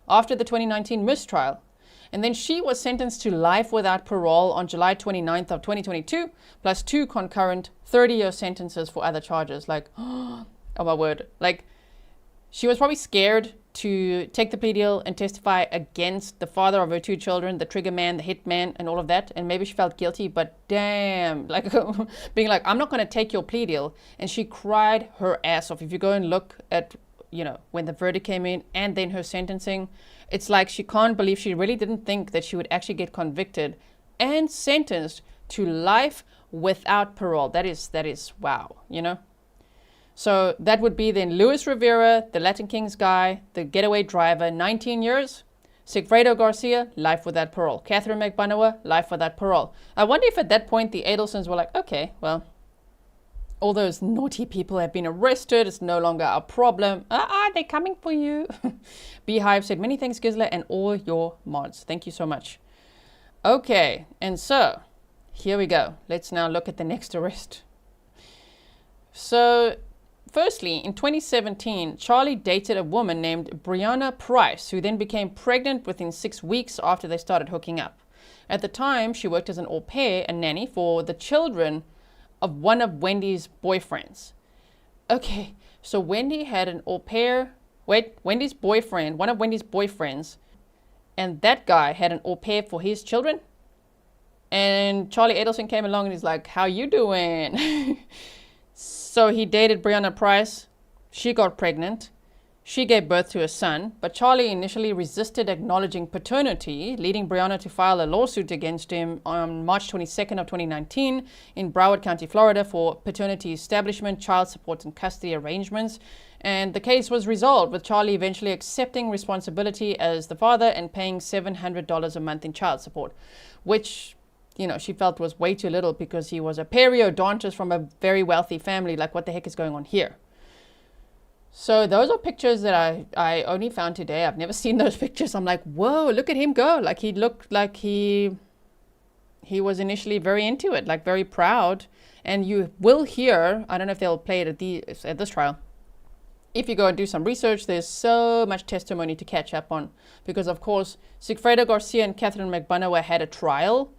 after the 2019 mistrial. And then she was sentenced to life without parole on July 29th of 2022, plus 2 concurrent 30-year sentences for other charges. Like, oh my word, like, she was probably scared to take the plea deal and testify against the father of her 2 children, the trigger man, the hitman, and all of that. And maybe she felt guilty, but damn, like being like, I'm not going to take your plea deal. And she cried her ass off. If you go and look at you know, when the verdict came in and then her sentencing, it's like she can't believe, she really didn't think that she would actually get convicted and sentenced to life without parole. That is wow, you know. So that would be then Luis Rivera, the Latin Kings guy, the getaway driver, 19 years. Sigfredo Garcia, life without parole. Katherine Magbanua, life without parole. I wonder if at that point the Adelsons were like, okay, well, all those naughty people have been arrested. It's no longer a problem. They're coming for you. Beehive said, many thanks, Grizzly, and all your mods. Thank you so much. Okay, and so here we go. Let's now look at the next arrest. So firstly, in 2017, Charlie dated a woman named Brianna Price, who then became pregnant within 6 weeks after they started hooking up. At the time, she worked as an au pair, a nanny, for the children of one of Wendy's boyfriends. Okay, so Wendi had an au pair, Wendy's boyfriend, one of Wendy's boyfriends, and that guy had an au pair for his children. And Charlie Adelson came along and he's like, how you doing? So he dated Brianna Price. She got pregnant. She gave birth to a son, but Charlie initially resisted acknowledging paternity, leading Brianna to file a lawsuit against him on March 22nd of 2019 in Broward County, Florida for paternity establishment, child support, and custody arrangements. And the case was resolved, with Charlie eventually accepting responsibility as the father and paying $700 a month in child support, which, you know, she felt was way too little because he was a periodontist from a very wealthy family. Like, what the heck is going on here? So those are pictures that I only found today. I've never seen those pictures. I'm like, whoa, look at him go. Like, he looked like he was initially very into it, like very proud. And you will hear, I don't know if they'll play it at this trial. If you go and do some research, there's so much testimony to catch up on. Because, of course, Sigfredo Garcia and Katherine Magbanua had a trial.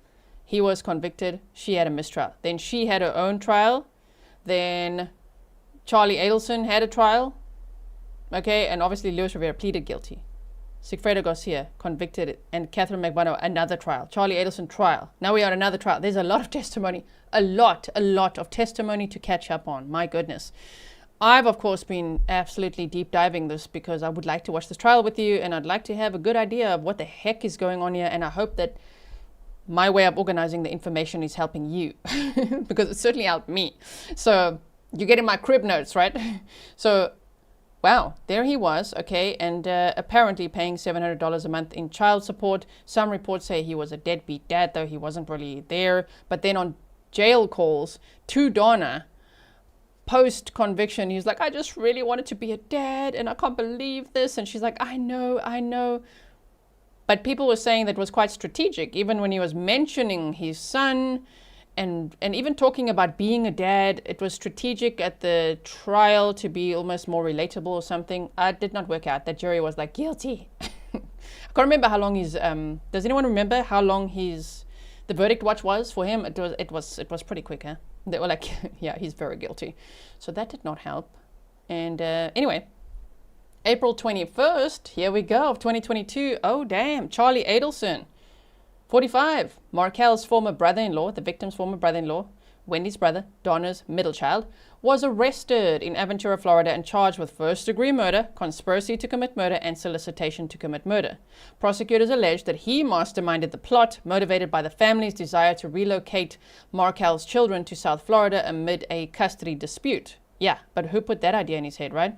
He was convicted. She had a mistrial. Then she had her own trial. Then Charlie Adelson had a trial. Okay, and obviously Luis Rivera pleaded guilty. Sigfredo Garcia convicted, and Katherine Magbanua another trial. Charlie Adelson trial. Now we are another trial. There's a lot of testimony. A lot of testimony to catch up on. My goodness. I've, of course, been absolutely deep diving this because I would like to watch this trial with you, and I'd like to have a good idea of what the heck is going on here, and I hope that my way of organizing the information is helping you because it certainly helped me. So you get in my crib notes, right? So, wow, there he was, okay, and apparently paying $700 a month in child support. Some reports say he was a deadbeat dad, though he wasn't really there. But then on jail calls to Donna, post-conviction, he's like, I just really wanted to be a dad, and I can't believe this. And she's like, I know. But people were saying that was quite strategic, even when he was mentioning his son and even talking about being a dad. It was strategic at the trial to be almost more relatable or something. It did not work out. That jury was like, guilty. I can't remember how long his, does anyone remember how long the verdict watch was for him? It was pretty quick, huh? They were like, yeah, he's very guilty. So that did not help. And anyway, April 21st, here we go, of 2022. Oh, damn. Charlie Adelson, 45. Markel's former brother-in-law, the victim's former brother-in-law, Wendy's brother, Donna's middle child, was arrested in Aventura, Florida, and charged with first-degree murder, conspiracy to commit murder, and solicitation to commit murder. Prosecutors alleged that he masterminded the plot, motivated by the family's desire to relocate Markel's children to South Florida amid a custody dispute. Yeah, but who put that idea in his head, right?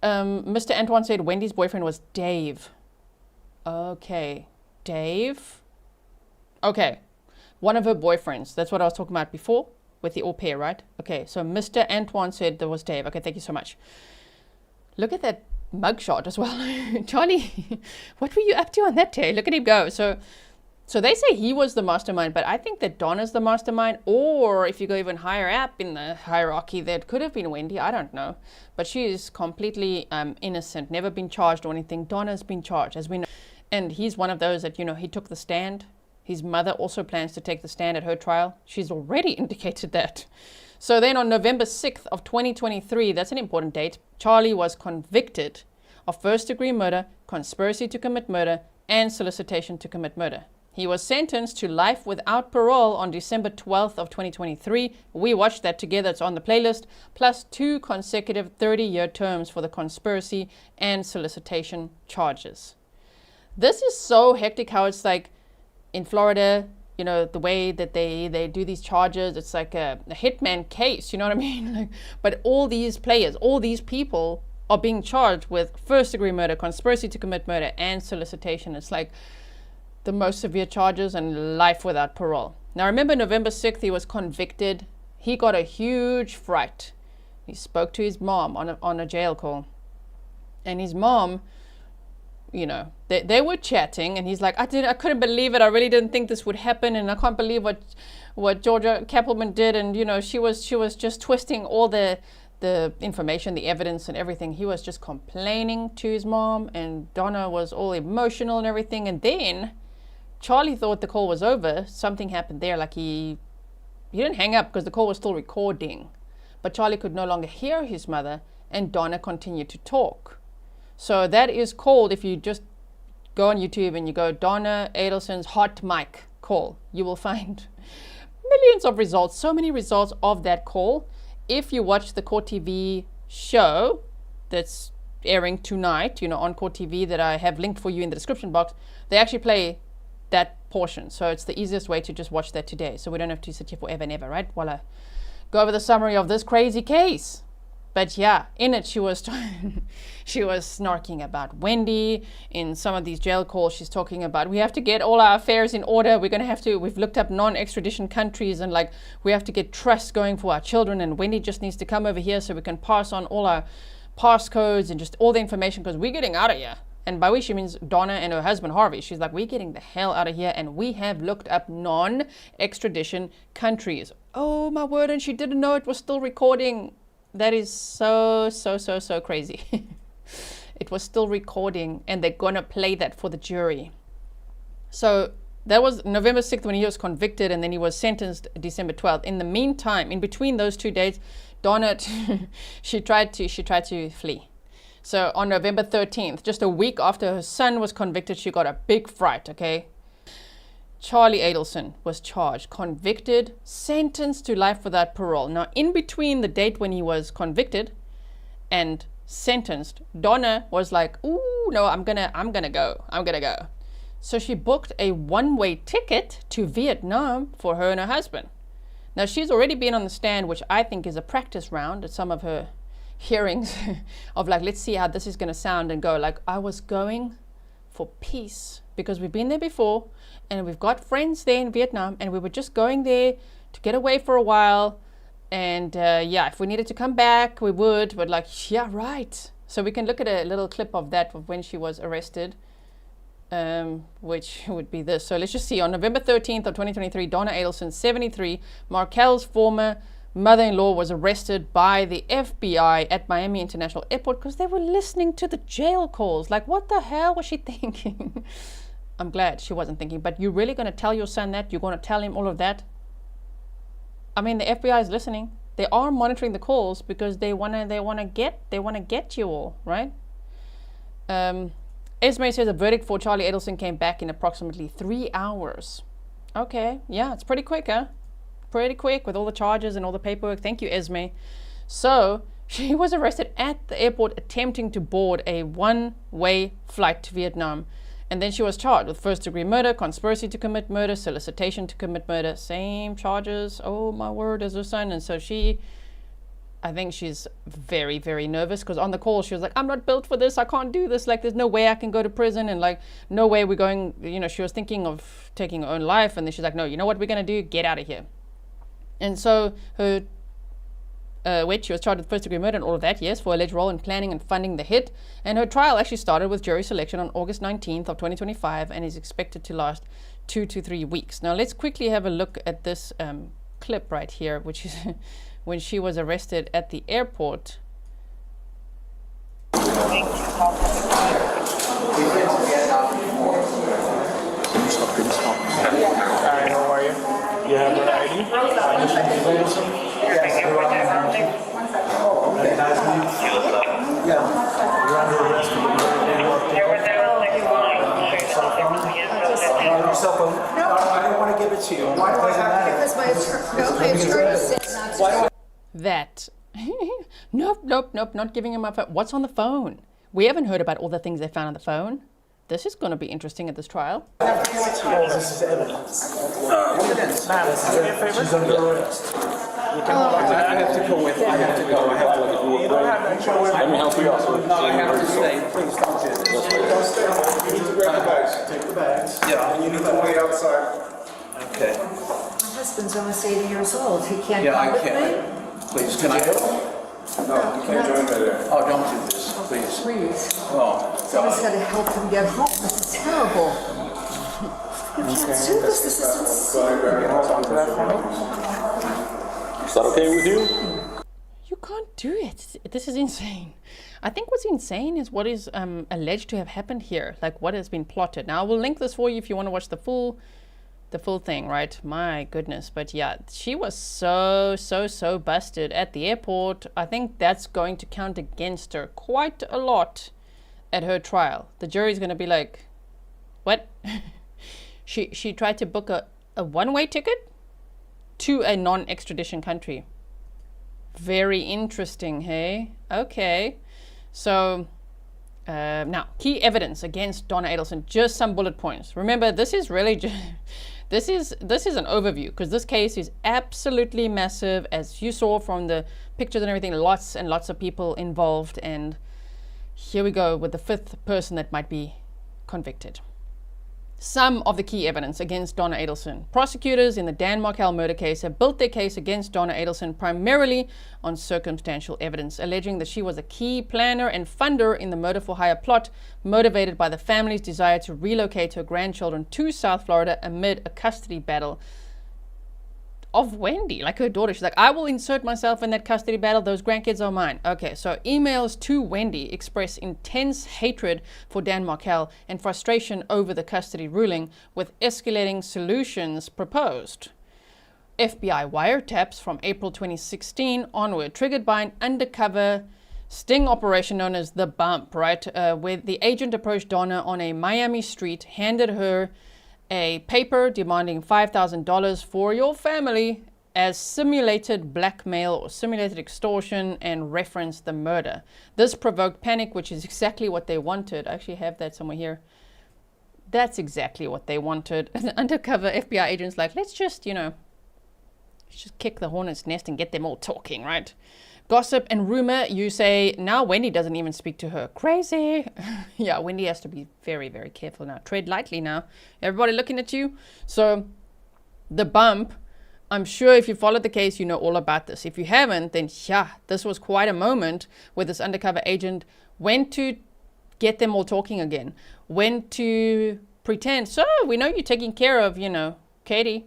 Mr. Antoine said Wendy's boyfriend was Dave. Okay, Dave? Okay, one of her boyfriends. That's what I was talking about before with the au pair, right? Okay, so Mr. Antoine said there was Dave. Okay, thank you so much. Look at that mugshot as well. Charlie, what were you up to on that day? Look at him go. So they say he was the mastermind, but I think that Donna's the mastermind, or if you go even higher up in the hierarchy, that could have been Wendi. I don't know. But she is completely innocent, never been charged or anything. Donna's been charged, as we know. And he's one of those that, he took the stand. His mother also plans to take the stand at her trial. She's already indicated that. So then on November 6th of 2023, that's an important date, Charlie was convicted of first-degree murder, conspiracy to commit murder, and solicitation to commit murder. He was sentenced to life without parole on December 12th of 2023. We watched that together. It's on the playlist. Plus 2 consecutive 30-year terms for the conspiracy and solicitation charges. This is so hectic how it's like in Florida, you know, the way that they do these charges. It's like a hitman case, you know what I mean? Like, but all these players, all these people are being charged with first-degree murder, conspiracy to commit murder, and solicitation. It's like the most severe charges and life without parole. Now, remember November 6th, he was convicted. He got a huge fright. He spoke to his mom on a jail call. And his mom, you know, they were chatting, and he's like, I couldn't believe it. I really didn't think this would happen, and I can't believe what Georgia Kappelman did. And, you know, she was just twisting all the information, the evidence and everything. He was just complaining to his mom, and Donna was all emotional and everything. And then Charlie thought the call was over. Something happened there. Like he didn't hang up because the call was still recording. But Charlie could no longer hear his mother, and Donna continued to talk. So that is called, if you just go on YouTube and you go Donna Adelson's hot mic call, you will find millions of results, so many results of that call. If you watch the Court TV show that's airing tonight, you know, on Court TV that I have linked for you in the description box, they actually play that portion. So it's the easiest way to just watch that today. So we don't have to sit here forever and ever, right? While I go over the summary of this crazy case. But yeah, in it, she was snarking about Wendi. In some of these jail calls, she's talking about, we have to get all our affairs in order. We've looked up non-extradition countries, and like, we have to get trust going for our children. And Wendi just needs to come over here so we can pass on all our passcodes and just all the information, because we're getting out of here. And by we, she means Donna and her husband, Harvey. She's like, we're getting the hell out of here. And we have looked up non-extradition countries. Oh my word. And she didn't know it was still recording. That is so crazy. It was still recording, and they're going to play that for the jury. So that was November 6th when he was convicted, and then he was sentenced December 12th. In the meantime, in between those 2 dates, Donna, she tried to flee. So on November 13th, just a week after her son was convicted, she got a big fright, okay? Charlie Adelson was charged, convicted, sentenced to life without parole. Now, in between the date when he was convicted and sentenced, Donna was like, ooh, no, I'm gonna go. So she booked a one-way ticket to Vietnam for her and her husband. Now, she's already been on the stand, which I think is a practice round at some of her hearings of like, let's see how this is gonna sound, and go like, I was going for peace because we've been there before, and we've got friends there in Vietnam, and we were just going there to get away for a while. And yeah, if we needed to come back, we would. But like, yeah, right. So we can look at a little clip of that of when she was arrested, which would be this. So let's just see. On November 13th of 2023, Donna Adelson, 73, Markel's former mother-in-law, was arrested by the FBI at Miami International Airport because they were listening to the jail calls. Like, what the hell was she thinking? I'm glad she wasn't thinking, but you're really going to tell your son that? You're going to tell him all of that? I mean, the FBI is listening. They are monitoring the calls because they want to get you all, right? Esme says a verdict for Charlie Adelson came back in approximately 3 hours. Okay, yeah, it's pretty quick, huh? Pretty quick with all the charges and all the paperwork. Thank you, Esme. So she was arrested at the airport attempting to board a one-way flight to Vietnam. And then she was charged with first-degree murder, conspiracy to commit murder, solicitation to commit murder. Same charges, oh my word, as her son. And so I think she's very, very nervous, because on the call she was like, I'm not built for this, I can't do this, like there's no way I can go to prison, and like no way we're going, you know, she was thinking of taking her own life. And then she's like, no, you know what we're going to do? Get out of here. And so her she was charged with first-degree murder and all of that, yes, for alleged role in planning and funding the hit. And her trial actually started with jury selection on August 19th of 2025 and is expected to last 2 to 3 weeks. Now, let's quickly have a look at this clip right here, which is when she was arrested at the airport. Hi, how are you? You have an ID? Cell phone. to you. Why do I have to? Because my attorney said not to. That. Nope, not giving him my phone. What's on the phone? We haven't heard about all the things they found on the phone. This is going to be interesting at this trial. This is evidence. She's under arrest. I have to go with. I have to go. I have to go. Let me help you out. No, I have to stay. Please don't do this. Don't stay. You need to grab the bags. Take the bags. Yeah. And you need to wait outside. Okay. My husband's almost 80 years old. He can't Yeah, come I with can't. me? Please, can I go? No, you can't join me there. Oh, don't do this, please. Please. Oh, Someone's God. got to help him get home. This is terrible. You can't do this. This is insane. Go ahead, grab your talk to that Is that okay with you? You can't do it. This is insane. I think what's insane is what is alleged to have happened here, like what has been plotted. Now, I will link this for you if you want to watch the full thing, right? My goodness. But yeah, she was so busted at the airport. I think that's going to count against her quite a lot at her trial. The jury's going to be like, what? She tried to book a one-way ticket to a non-extradition country. Very interesting, hey? Okay. So now, key evidence against Donna Adelson, just some bullet points. Remember, this is really just this is an overview, because this case is absolutely massive, as you saw from the pictures and everything. Lots and lots of people involved, and here we go with the fifth person that might be convicted. Some of the key evidence against Donna Adelson. Prosecutors in the Dan Markel murder case have built their case against Donna Adelson primarily on circumstantial evidence, alleging that she was a key planner and funder in the murder-for-hire plot, motivated by the family's desire to relocate her grandchildren to South Florida amid a custody battle of Wendi, like her daughter. She's like, I will insert myself in that custody battle. Those grandkids are mine. Okay, so emails to Wendi express intense hatred for Dan Markel and frustration over the custody ruling, with escalating solutions proposed. FBI wiretaps from April 2016 onward, triggered by an undercover sting operation known as The Bump, right? Where the agent approached Donna on a Miami street, handed her a paper demanding $5,000 for your family as simulated blackmail or simulated extortion, and referenced the murder. This provoked panic, which is exactly what they wanted. I actually have that somewhere here. That's exactly what they wanted. Undercover FBI agents like, let's just, let's just kick the hornet's nest and get them all talking, right? Gossip and rumor, you say, now Wendi doesn't even speak to her. Crazy. Yeah, Wendi has to be very, very careful now. Tread lightly now. Everybody looking at you. So, The Bump, I'm sure if you followed the case, you know all about this. If you haven't, then yeah, this was quite a moment where this undercover agent went to get them all talking again. Went to pretend, so we know you're taking care of, Katie.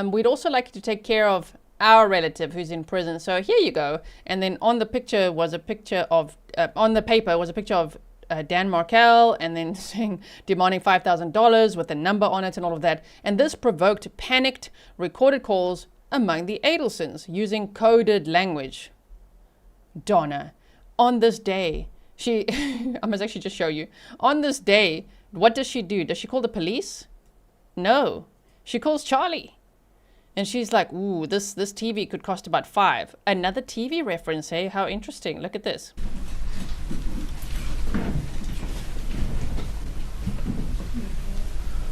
We'd also like you to take care of our relative who's in prison. So here you go. And then on the picture was a picture of, on the paper was a picture of Dan Markel, and then saying demanding $5,000 with a number on it and all of that. And this provoked panicked recorded calls among the Adelsons using coded language. Donna, on this day, I must actually just show you. On this day, what does she do? Does she call the police? No, she calls Charlie. And she's like, ooh, this TV could cost about $5. Another TV reference, hey? How interesting. Look at this.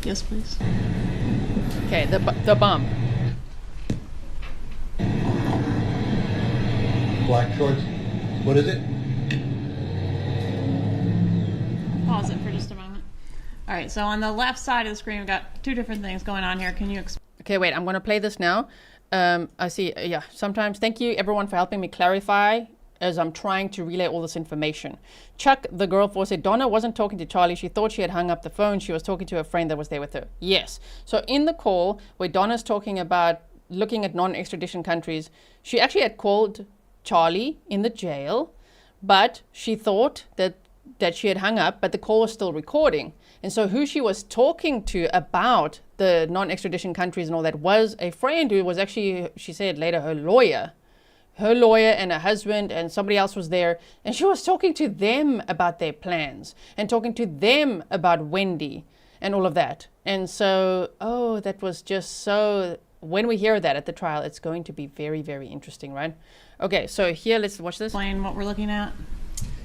Yes, please. Okay, the bump. Black shorts. What is it? Pause it for just a moment. All right, so on the left side of the screen, we've got two different things going on here. Can you explain? Okay, wait, I'm going to play this now. I see, yeah, sometimes, thank you everyone for helping me clarify as I'm trying to relay all this information. Chuck, the girl force, said Donna wasn't talking to Charlie. She thought she had hung up the phone. She was talking to a friend that was there with her. Yes. So in the call where Donna's talking about looking at non-extradition countries, she actually had called Charlie in the jail, but she thought that she had hung up, but the call was still recording. And so who she was talking to about the non-extradition countries and all that was a friend who was actually, she said later, her lawyer and her husband, and somebody else was there. And she was talking to them about their plans and talking to them about Wendi and all of that. And so, oh, that was just so, when we hear that at the trial, it's going to be very, very interesting, right? Okay, so here, let's watch this. Explain what we're looking at.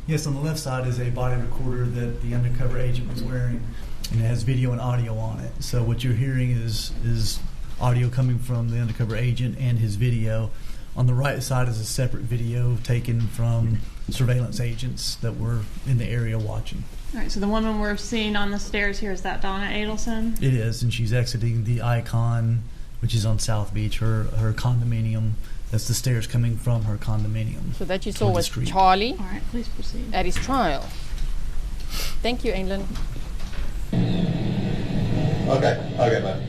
Yes, on the left side is a body recorder that the undercover agent was wearing, and it has video and audio on it. So what you're hearing is audio coming from the undercover agent and his video. On the right side is a separate video taken from surveillance agents that were in the area watching. All right, so the woman we're seeing on the stairs here, is that Donna Adelson? It is, and she's exiting the Icon, which is on South Beach, her condominium. That's the stairs coming from her condominium. So that you saw was Charlie. All right, please proceed. At his trial. Thank you, England. Okay, bye.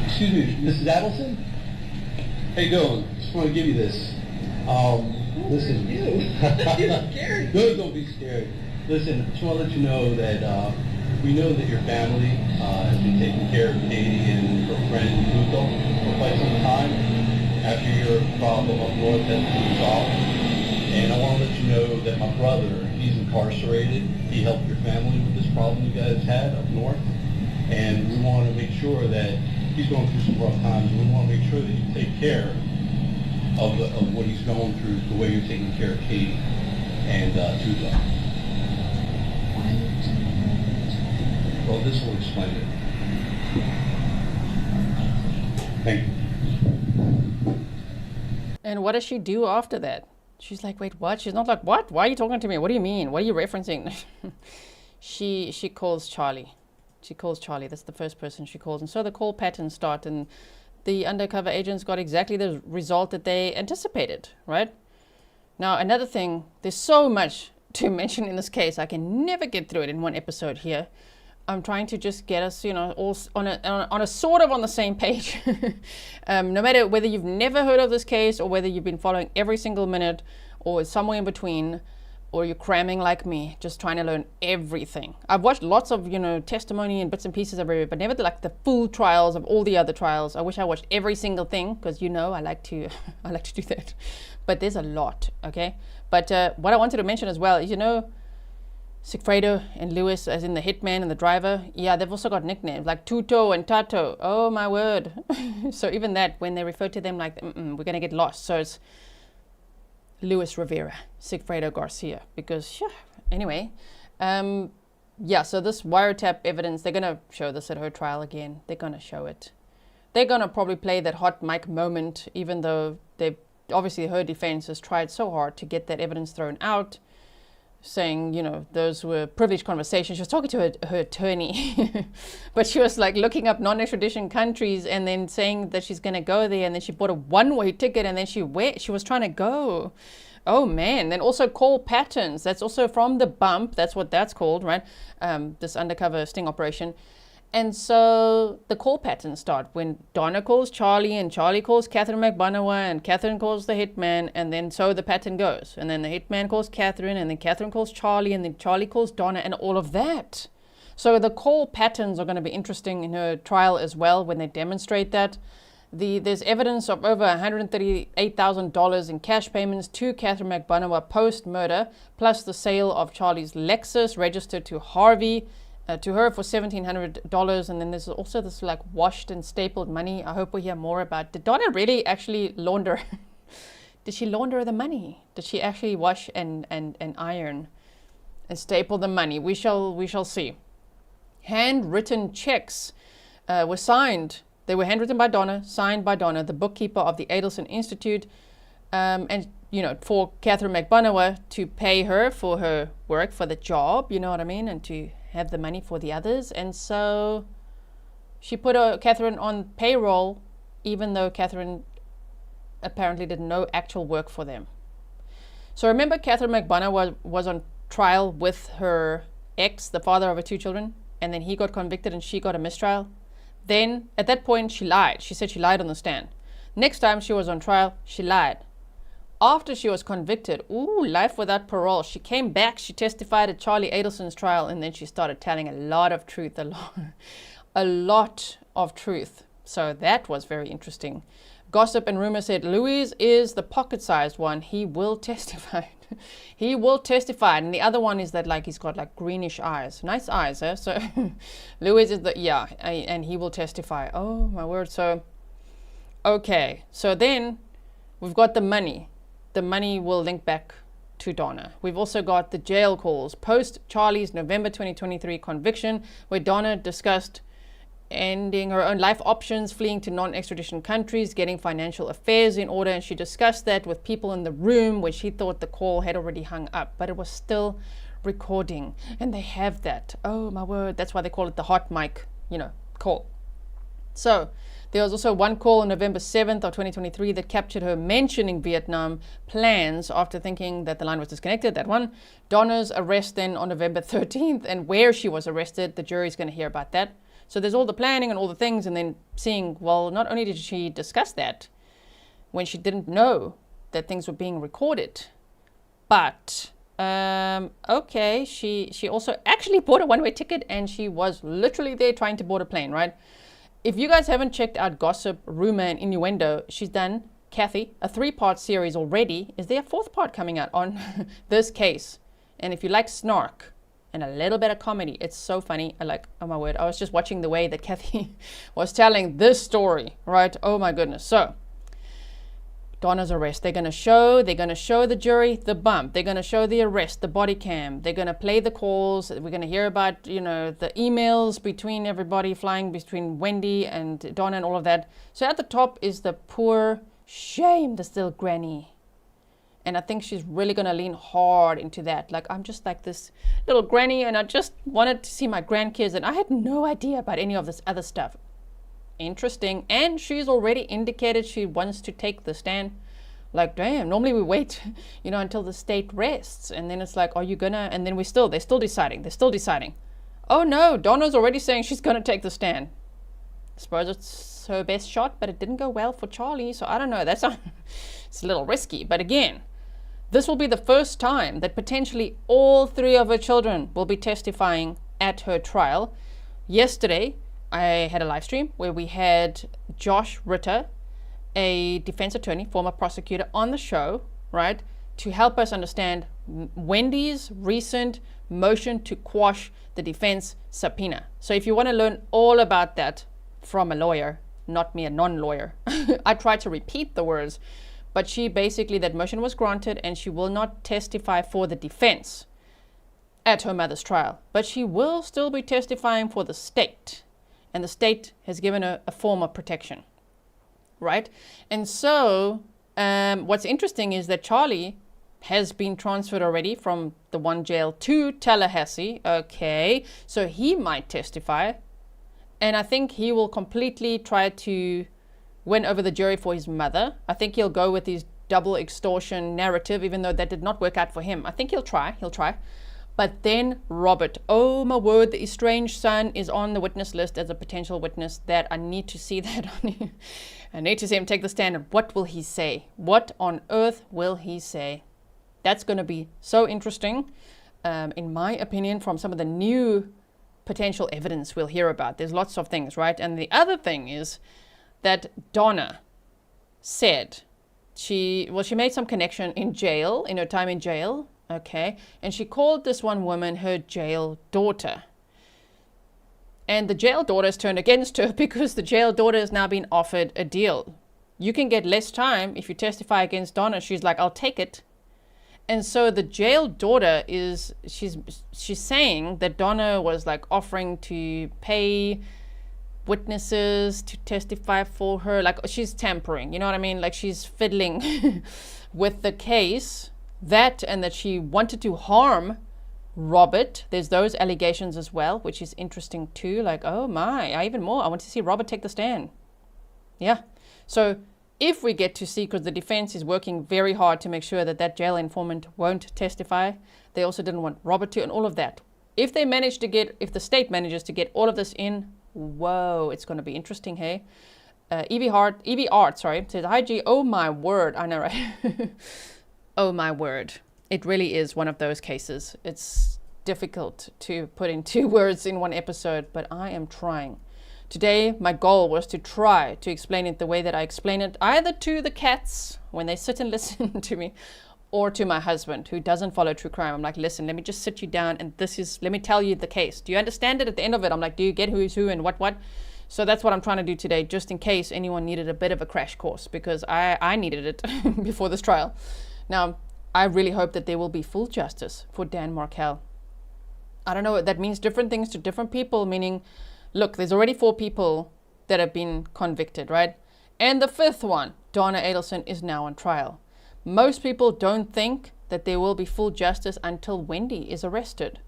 Excuse me, Mrs. Adelson? How you doing? Just want to give you this. Listen. You're scared. No, don't be scared. Listen, just want to let you know that we know that your family has been taking care of Katie and her friend Luto for quite some time after your problem up north has been resolved. And I want to let you know that my brother, he's incarcerated. He helped your family with this problem you guys had up north. And we want to make sure that he's going through some rough times. We want to make sure that you take care of what he's going through the way you're taking care of Katie and Tuzo. Well, this will explain it. Thank you. And what does she do after that? She's like, wait, what? She's not like, what? Why are you talking to me? What do you mean? What are you referencing? She calls Charlie. She calls Charlie. That's the first person she calls. And so the call patterns start, and the undercover agents got exactly the result that they anticipated, right? Now, another thing, there's so much to mention in this case. I can never get through it in one episode here. I'm trying to just get us, all on a sort of on the same page. No matter whether you've never heard of this case or whether you've been following every single minute or somewhere in between, or you're cramming like me, just trying to learn everything. I've watched lots of, testimony and bits and pieces everywhere, but never like the full trials of all the other trials. I wish I watched every single thing, because I like to do that. But there's a lot, okay? But what I wanted to mention as well is, Sigfredo and Lewis, as in the hitman and the driver, yeah, they've also got nicknames like Tuto and Tato. Oh my word. So even that, when they refer to them like, we're gonna get lost. So it's Lewis Rivera, Sigfredo Garcia, because anyway, so this wiretap evidence, they're gonna show this at her trial again. They're gonna show it. They're gonna probably play that hot mic moment, even though they obviously, her defense has tried so hard to get that evidence thrown out, saying, those were privileged conversations. She was talking to her attorney, but she was like looking up non-extradition countries and then saying that she's going to go there, and then she bought a one-way ticket, and then she was trying to go. Oh man. Then also call patterns. That's also from the bump. That's what that's called, right? This undercover sting operation. And so the call patterns start when Donna calls Charlie, and Charlie calls Katherine Magbanua, and Katherine calls the hitman, and then so the pattern goes. And then the hitman calls Katherine, and then Katherine calls Charlie, and then Charlie calls Donna, and all of that. So the call patterns are going to be interesting in her trial as well when they demonstrate that. There's evidence of over $138,000 in cash payments to Katherine Magbanua post-murder, plus the sale of Charlie's Lexus registered to Harvey, to her for $1,700, and then there's also this like washed and stapled money. I hope we hear more about. Did Donna really actually launder? Did she launder the money? Did she actually wash and iron and staple the money? We shall see. Handwritten checks were signed. They were handwritten by Donna, signed by Donna, the bookkeeper of the Adelson Institute, and for Katherine Magbanua to pay her for her work for the job. You know what I mean, and to have the money for the others. And so she put Katherine on payroll, even though Katherine apparently did no actual work for them. So remember, Katherine Magbanua was on trial with her ex, the father of her two children, and then he got convicted and she got a mistrial. Then at that point she lied. She said she lied on the stand. Next time she was on trial, she lied. after she was convicted, life without parole, she came back, she testified at Charlie Adelson's trial, and then she started telling a lot of truth, a lot of truth. So that was very interesting. Gossip and rumor said Louis is the pocket-sized one. He will testify. He will testify. And the other one is that like he's got like greenish eyes. Nice eyes, eh? So Louis is the, yeah, and he will testify. Oh, my word. So, okay. So then we've got the money. The money will link back to Donna. We've also got the jail calls post Charlie's November 2023 conviction, where Donna discussed ending her own life options, fleeing to non-extradition countries, getting financial affairs in order, and she discussed that with people in the room when she thought the call had already hung up, but it was still recording, and they have that. Oh my word, that's why they call it the hot mic, call. So there was also one call on November 7th of 2023 that captured her mentioning Vietnam plans after thinking that the line was disconnected, that one. Donna's arrest then on November 13th, and where she was arrested, the jury's going to hear about that. So there's all the planning and all the things, and then seeing, well, not only did she discuss that when she didn't know that things were being recorded, but, okay, she also actually bought a one-way ticket, and she was literally there trying to board a plane, right? If you guys haven't checked out Gossip, Rumor, and Innuendo, she's done, Kathy, a 3-part series already. Is there a 4th part coming out on this case? And if you like snark and a little bit of comedy, it's so funny. Oh my word, I was just watching the way that Kathy was telling this story, right? Oh my goodness. So Donna's arrest, they're going to show the jury the bump, they're going to show the arrest, the body cam, they're going to play the calls, we're going to hear about, the emails between everybody flying between Wendi and Donna and all of that. So at the top is the poor shame, the still granny. And I think she's really going to lean hard into that. Like, I'm just like this little granny, and I just wanted to see my grandkids, and I had no idea about any of this other stuff. Interesting. And she's already indicated she wants to take the stand. Like, damn, normally we wait, until the state rests. And then it's like, are you going to? And then they're still deciding. Oh, no, Donna's already saying she's going to take the stand. I suppose it's her best shot, but it didn't go well for Charlie. So I don't know. It's a little risky. But again, this will be the first time that potentially all 3 of her children will be testifying at her trial. Yesterday, I had a live stream where we had Josh Ritter, a defense attorney, former prosecutor, on the show, right, to help us understand Wendi's recent motion to quash the defense subpoena. So if you want to learn all about that from a lawyer, not me, a non-lawyer, I tried to repeat the words. But she basically, that motion was granted, and she will not testify for the defense at her mother's trial. But she will still be testifying for the state. And the state has given her a form of protection. Right? And so what's interesting is that Charlie has been transferred already from the one jail to Tallahassee. Okay. So he might testify. And I think he will completely try to win over the jury for his mother. I think he'll go with his double extortion narrative, even though that did not work out for him. I think he'll try. But then Robert, oh my word, the estranged son is on the witness list as a potential witness. That I need to see that on him. I need to see him take the stand. And what will he say? What on earth will he say? That's going to be so interesting, in my opinion, from some of the new potential evidence we'll hear about. There's lots of things, right? And the other thing is that Donna said she made some connection in jail, in her time in jail, okay? And she called this one woman her jail daughter. And the jail daughter has turned against her because the jail daughter has now been offered a deal. You can get less time if you testify against Donna. She's like, I'll take it. And so the jail daughter she's saying that Donna was like offering to pay witnesses to testify for her. Like, she's tampering, you know what I mean? Like, she's fiddling with the case, and that she wanted to harm Robert. There's those allegations as well, which is interesting too. Like, oh my, even more, I want to see Robert take the stand. Yeah. So if we get to see, because the defense is working very hard to make sure that jail informant won't testify. They also didn't want Robert to, and all of that. If the state manages to get all of this in, whoa, it's going to be interesting, hey? Evie Art, sorry, says, hi G, oh my word. I know, right? Oh my word. It really is one of those cases. It's difficult to put in 2 words in one episode, but I am trying. Today, my goal was to try to explain it the way that I explain it, either to the cats when they sit and listen to me, or to my husband who doesn't follow true crime. I'm like, listen, let me just sit you down and let me tell you the case. Do you understand it? At the end of it, I'm like, do you get who's who and what? So that's what I'm trying to do today, just in case anyone needed a bit of a crash course, because I needed it before this trial. Now, I really hope that there will be full justice for Dan Markel. I don't know, that means different things to different people, meaning, look, there's already 4 people that have been convicted, right? And the 5th one, Donna Adelson, is now on trial. Most people don't think that there will be full justice until Wendi is arrested.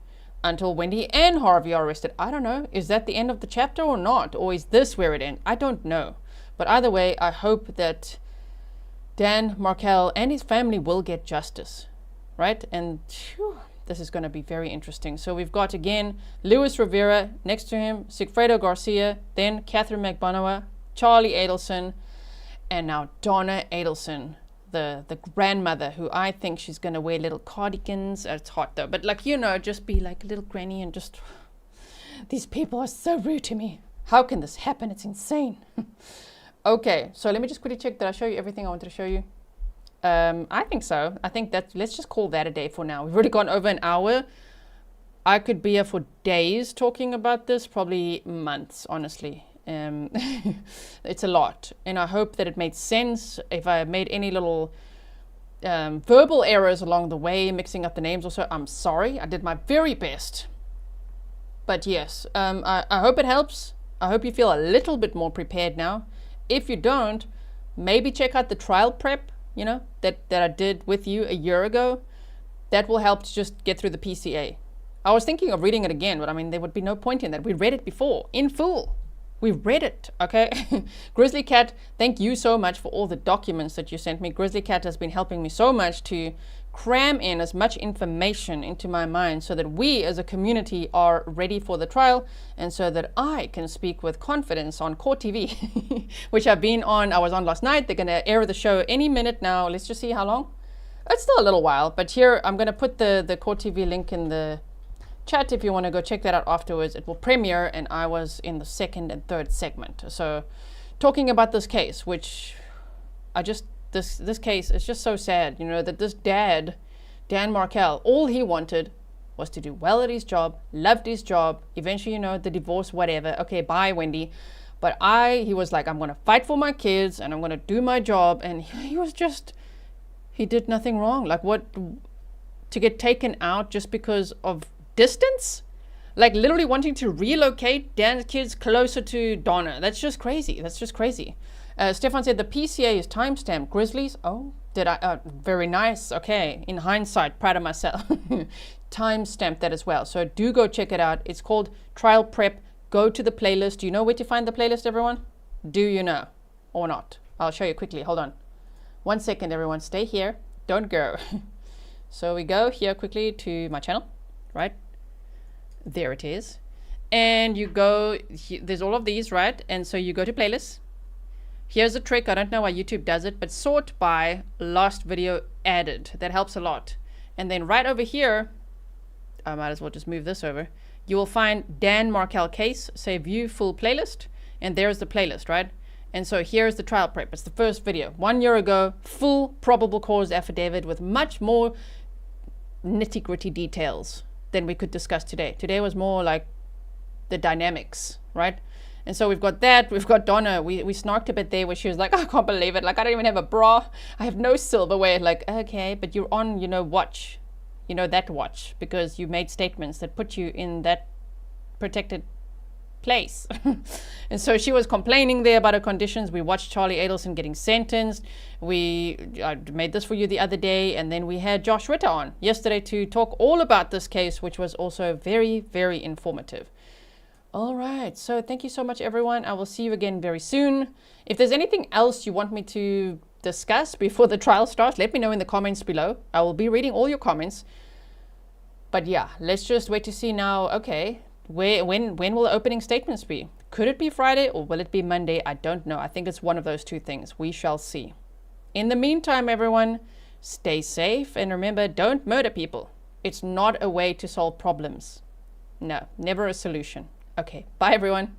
Until Wendi and Harvey are arrested. I don't know. Is that the end of the chapter or not? Or is this where it ends? I don't know. But either way, I hope that Dan Markel and his family will get justice, right? And phew, this is going to be very interesting. So we've got, again, Luis Rivera next to him, Sigfredo Garcia, then Katherine Magbanua, Charlie Adelson, and now Donna Adelson, the grandmother, who I think she's going to wear little cardigans. It's hot though, but like, you know, just be like a little granny and just, these people are so rude to me. How can this happen? It's insane. Okay, so let me just quickly check. Did I show you everything I wanted to show you? I think so. I think that, let's just call that a day for now. We've already gone over an hour. I could be here for days talking about this, probably months, honestly. It's a lot, and I hope that it made sense. If I made any little verbal errors along the way, mixing up the names also, I'm sorry. I did my very best. But yes, I hope it helps. I hope you feel a little bit more prepared now. If you don't, maybe check out the trial prep, you know, that I did with you a year ago. That will help to just get through the PCA. I was thinking of reading it again, but I mean, there would be no point in that. We read it before, in full. We read it, okay? Grizzly Cat, thank you so much for all the documents that you sent me. Grizzly Cat has been helping me so much to cram in as much information into my mind so that we as a community are ready for the trial, and so that I can speak with confidence on Court TV, which I've been on. I was on last night. They're going to air the show any minute now. Let's just see how long. It's still a little while, but here I'm going to put the Court TV link in the chat if you want to go check that out afterwards. It will premiere, and I was in the 2nd and 3rd segment. So talking about this case, which I just, this case is just so sad, you know, that this dad, Dan Markel, all he wanted was to do well at his job, loved his job, eventually, you know, the divorce, whatever. Okay, bye, Wendi. But he was like, I'm going to fight for my kids and I'm going to do my job. And he was just, he did nothing wrong. Like, what, to get taken out just because of distance? Like literally wanting to relocate Dan's kids closer to Donna. That's just crazy. That's just crazy. Stefan said the PCA is timestamped. Grizzlies? Oh, did I? Very nice. Okay. In hindsight, proud of myself. Timestamped that as well. So do go check it out. It's called Trial Prep. Go to the playlist. Do you know where to find the playlist, everyone? Do you know or not? I'll show you quickly. Hold on. 1 second, everyone. Stay here. Don't go. So we go here quickly to my channel, right? There it is. And you go, there's all of these, right? And so you go to playlists. Here's a trick. I don't know why YouTube does it, but sort by last video added. That helps a lot. And then right over here, I might as well just move this over. You will find Dan Markel case, say view full playlist. And there's the playlist, right? And so here's the trial prep. It's the first video. 1 year ago, full probable cause affidavit with much more nitty-gritty details than we could discuss today. Today was more like the dynamics, right? And so we've got that. We've got Donna. We snarked a bit there where she was like, I can't believe it. Like, I don't even have a bra. I have no silverware. Like, okay, but you're on, you know, watch. You know, that watch. Because you made statements that put you in that protected place. And so she was complaining there about her conditions. We watched Charlie Adelson getting sentenced. I made this for you the other day. And then we had Josh Ritter on yesterday to talk all about this case, which was also very, very informative. All right. So thank you so much, everyone. I will see you again very soon. If there's anything else you want me to discuss before the trial starts, let me know in the comments below. I will be reading all your comments. But yeah, let's just wait to see now. Okay, When will the opening statements be? Could it be Friday or will it be Monday? I don't know. I think it's one of those two things. We shall see. In the meantime, everyone, stay safe and remember, don't murder people. It's not a way to solve problems. No, never a solution. Okay, bye everyone.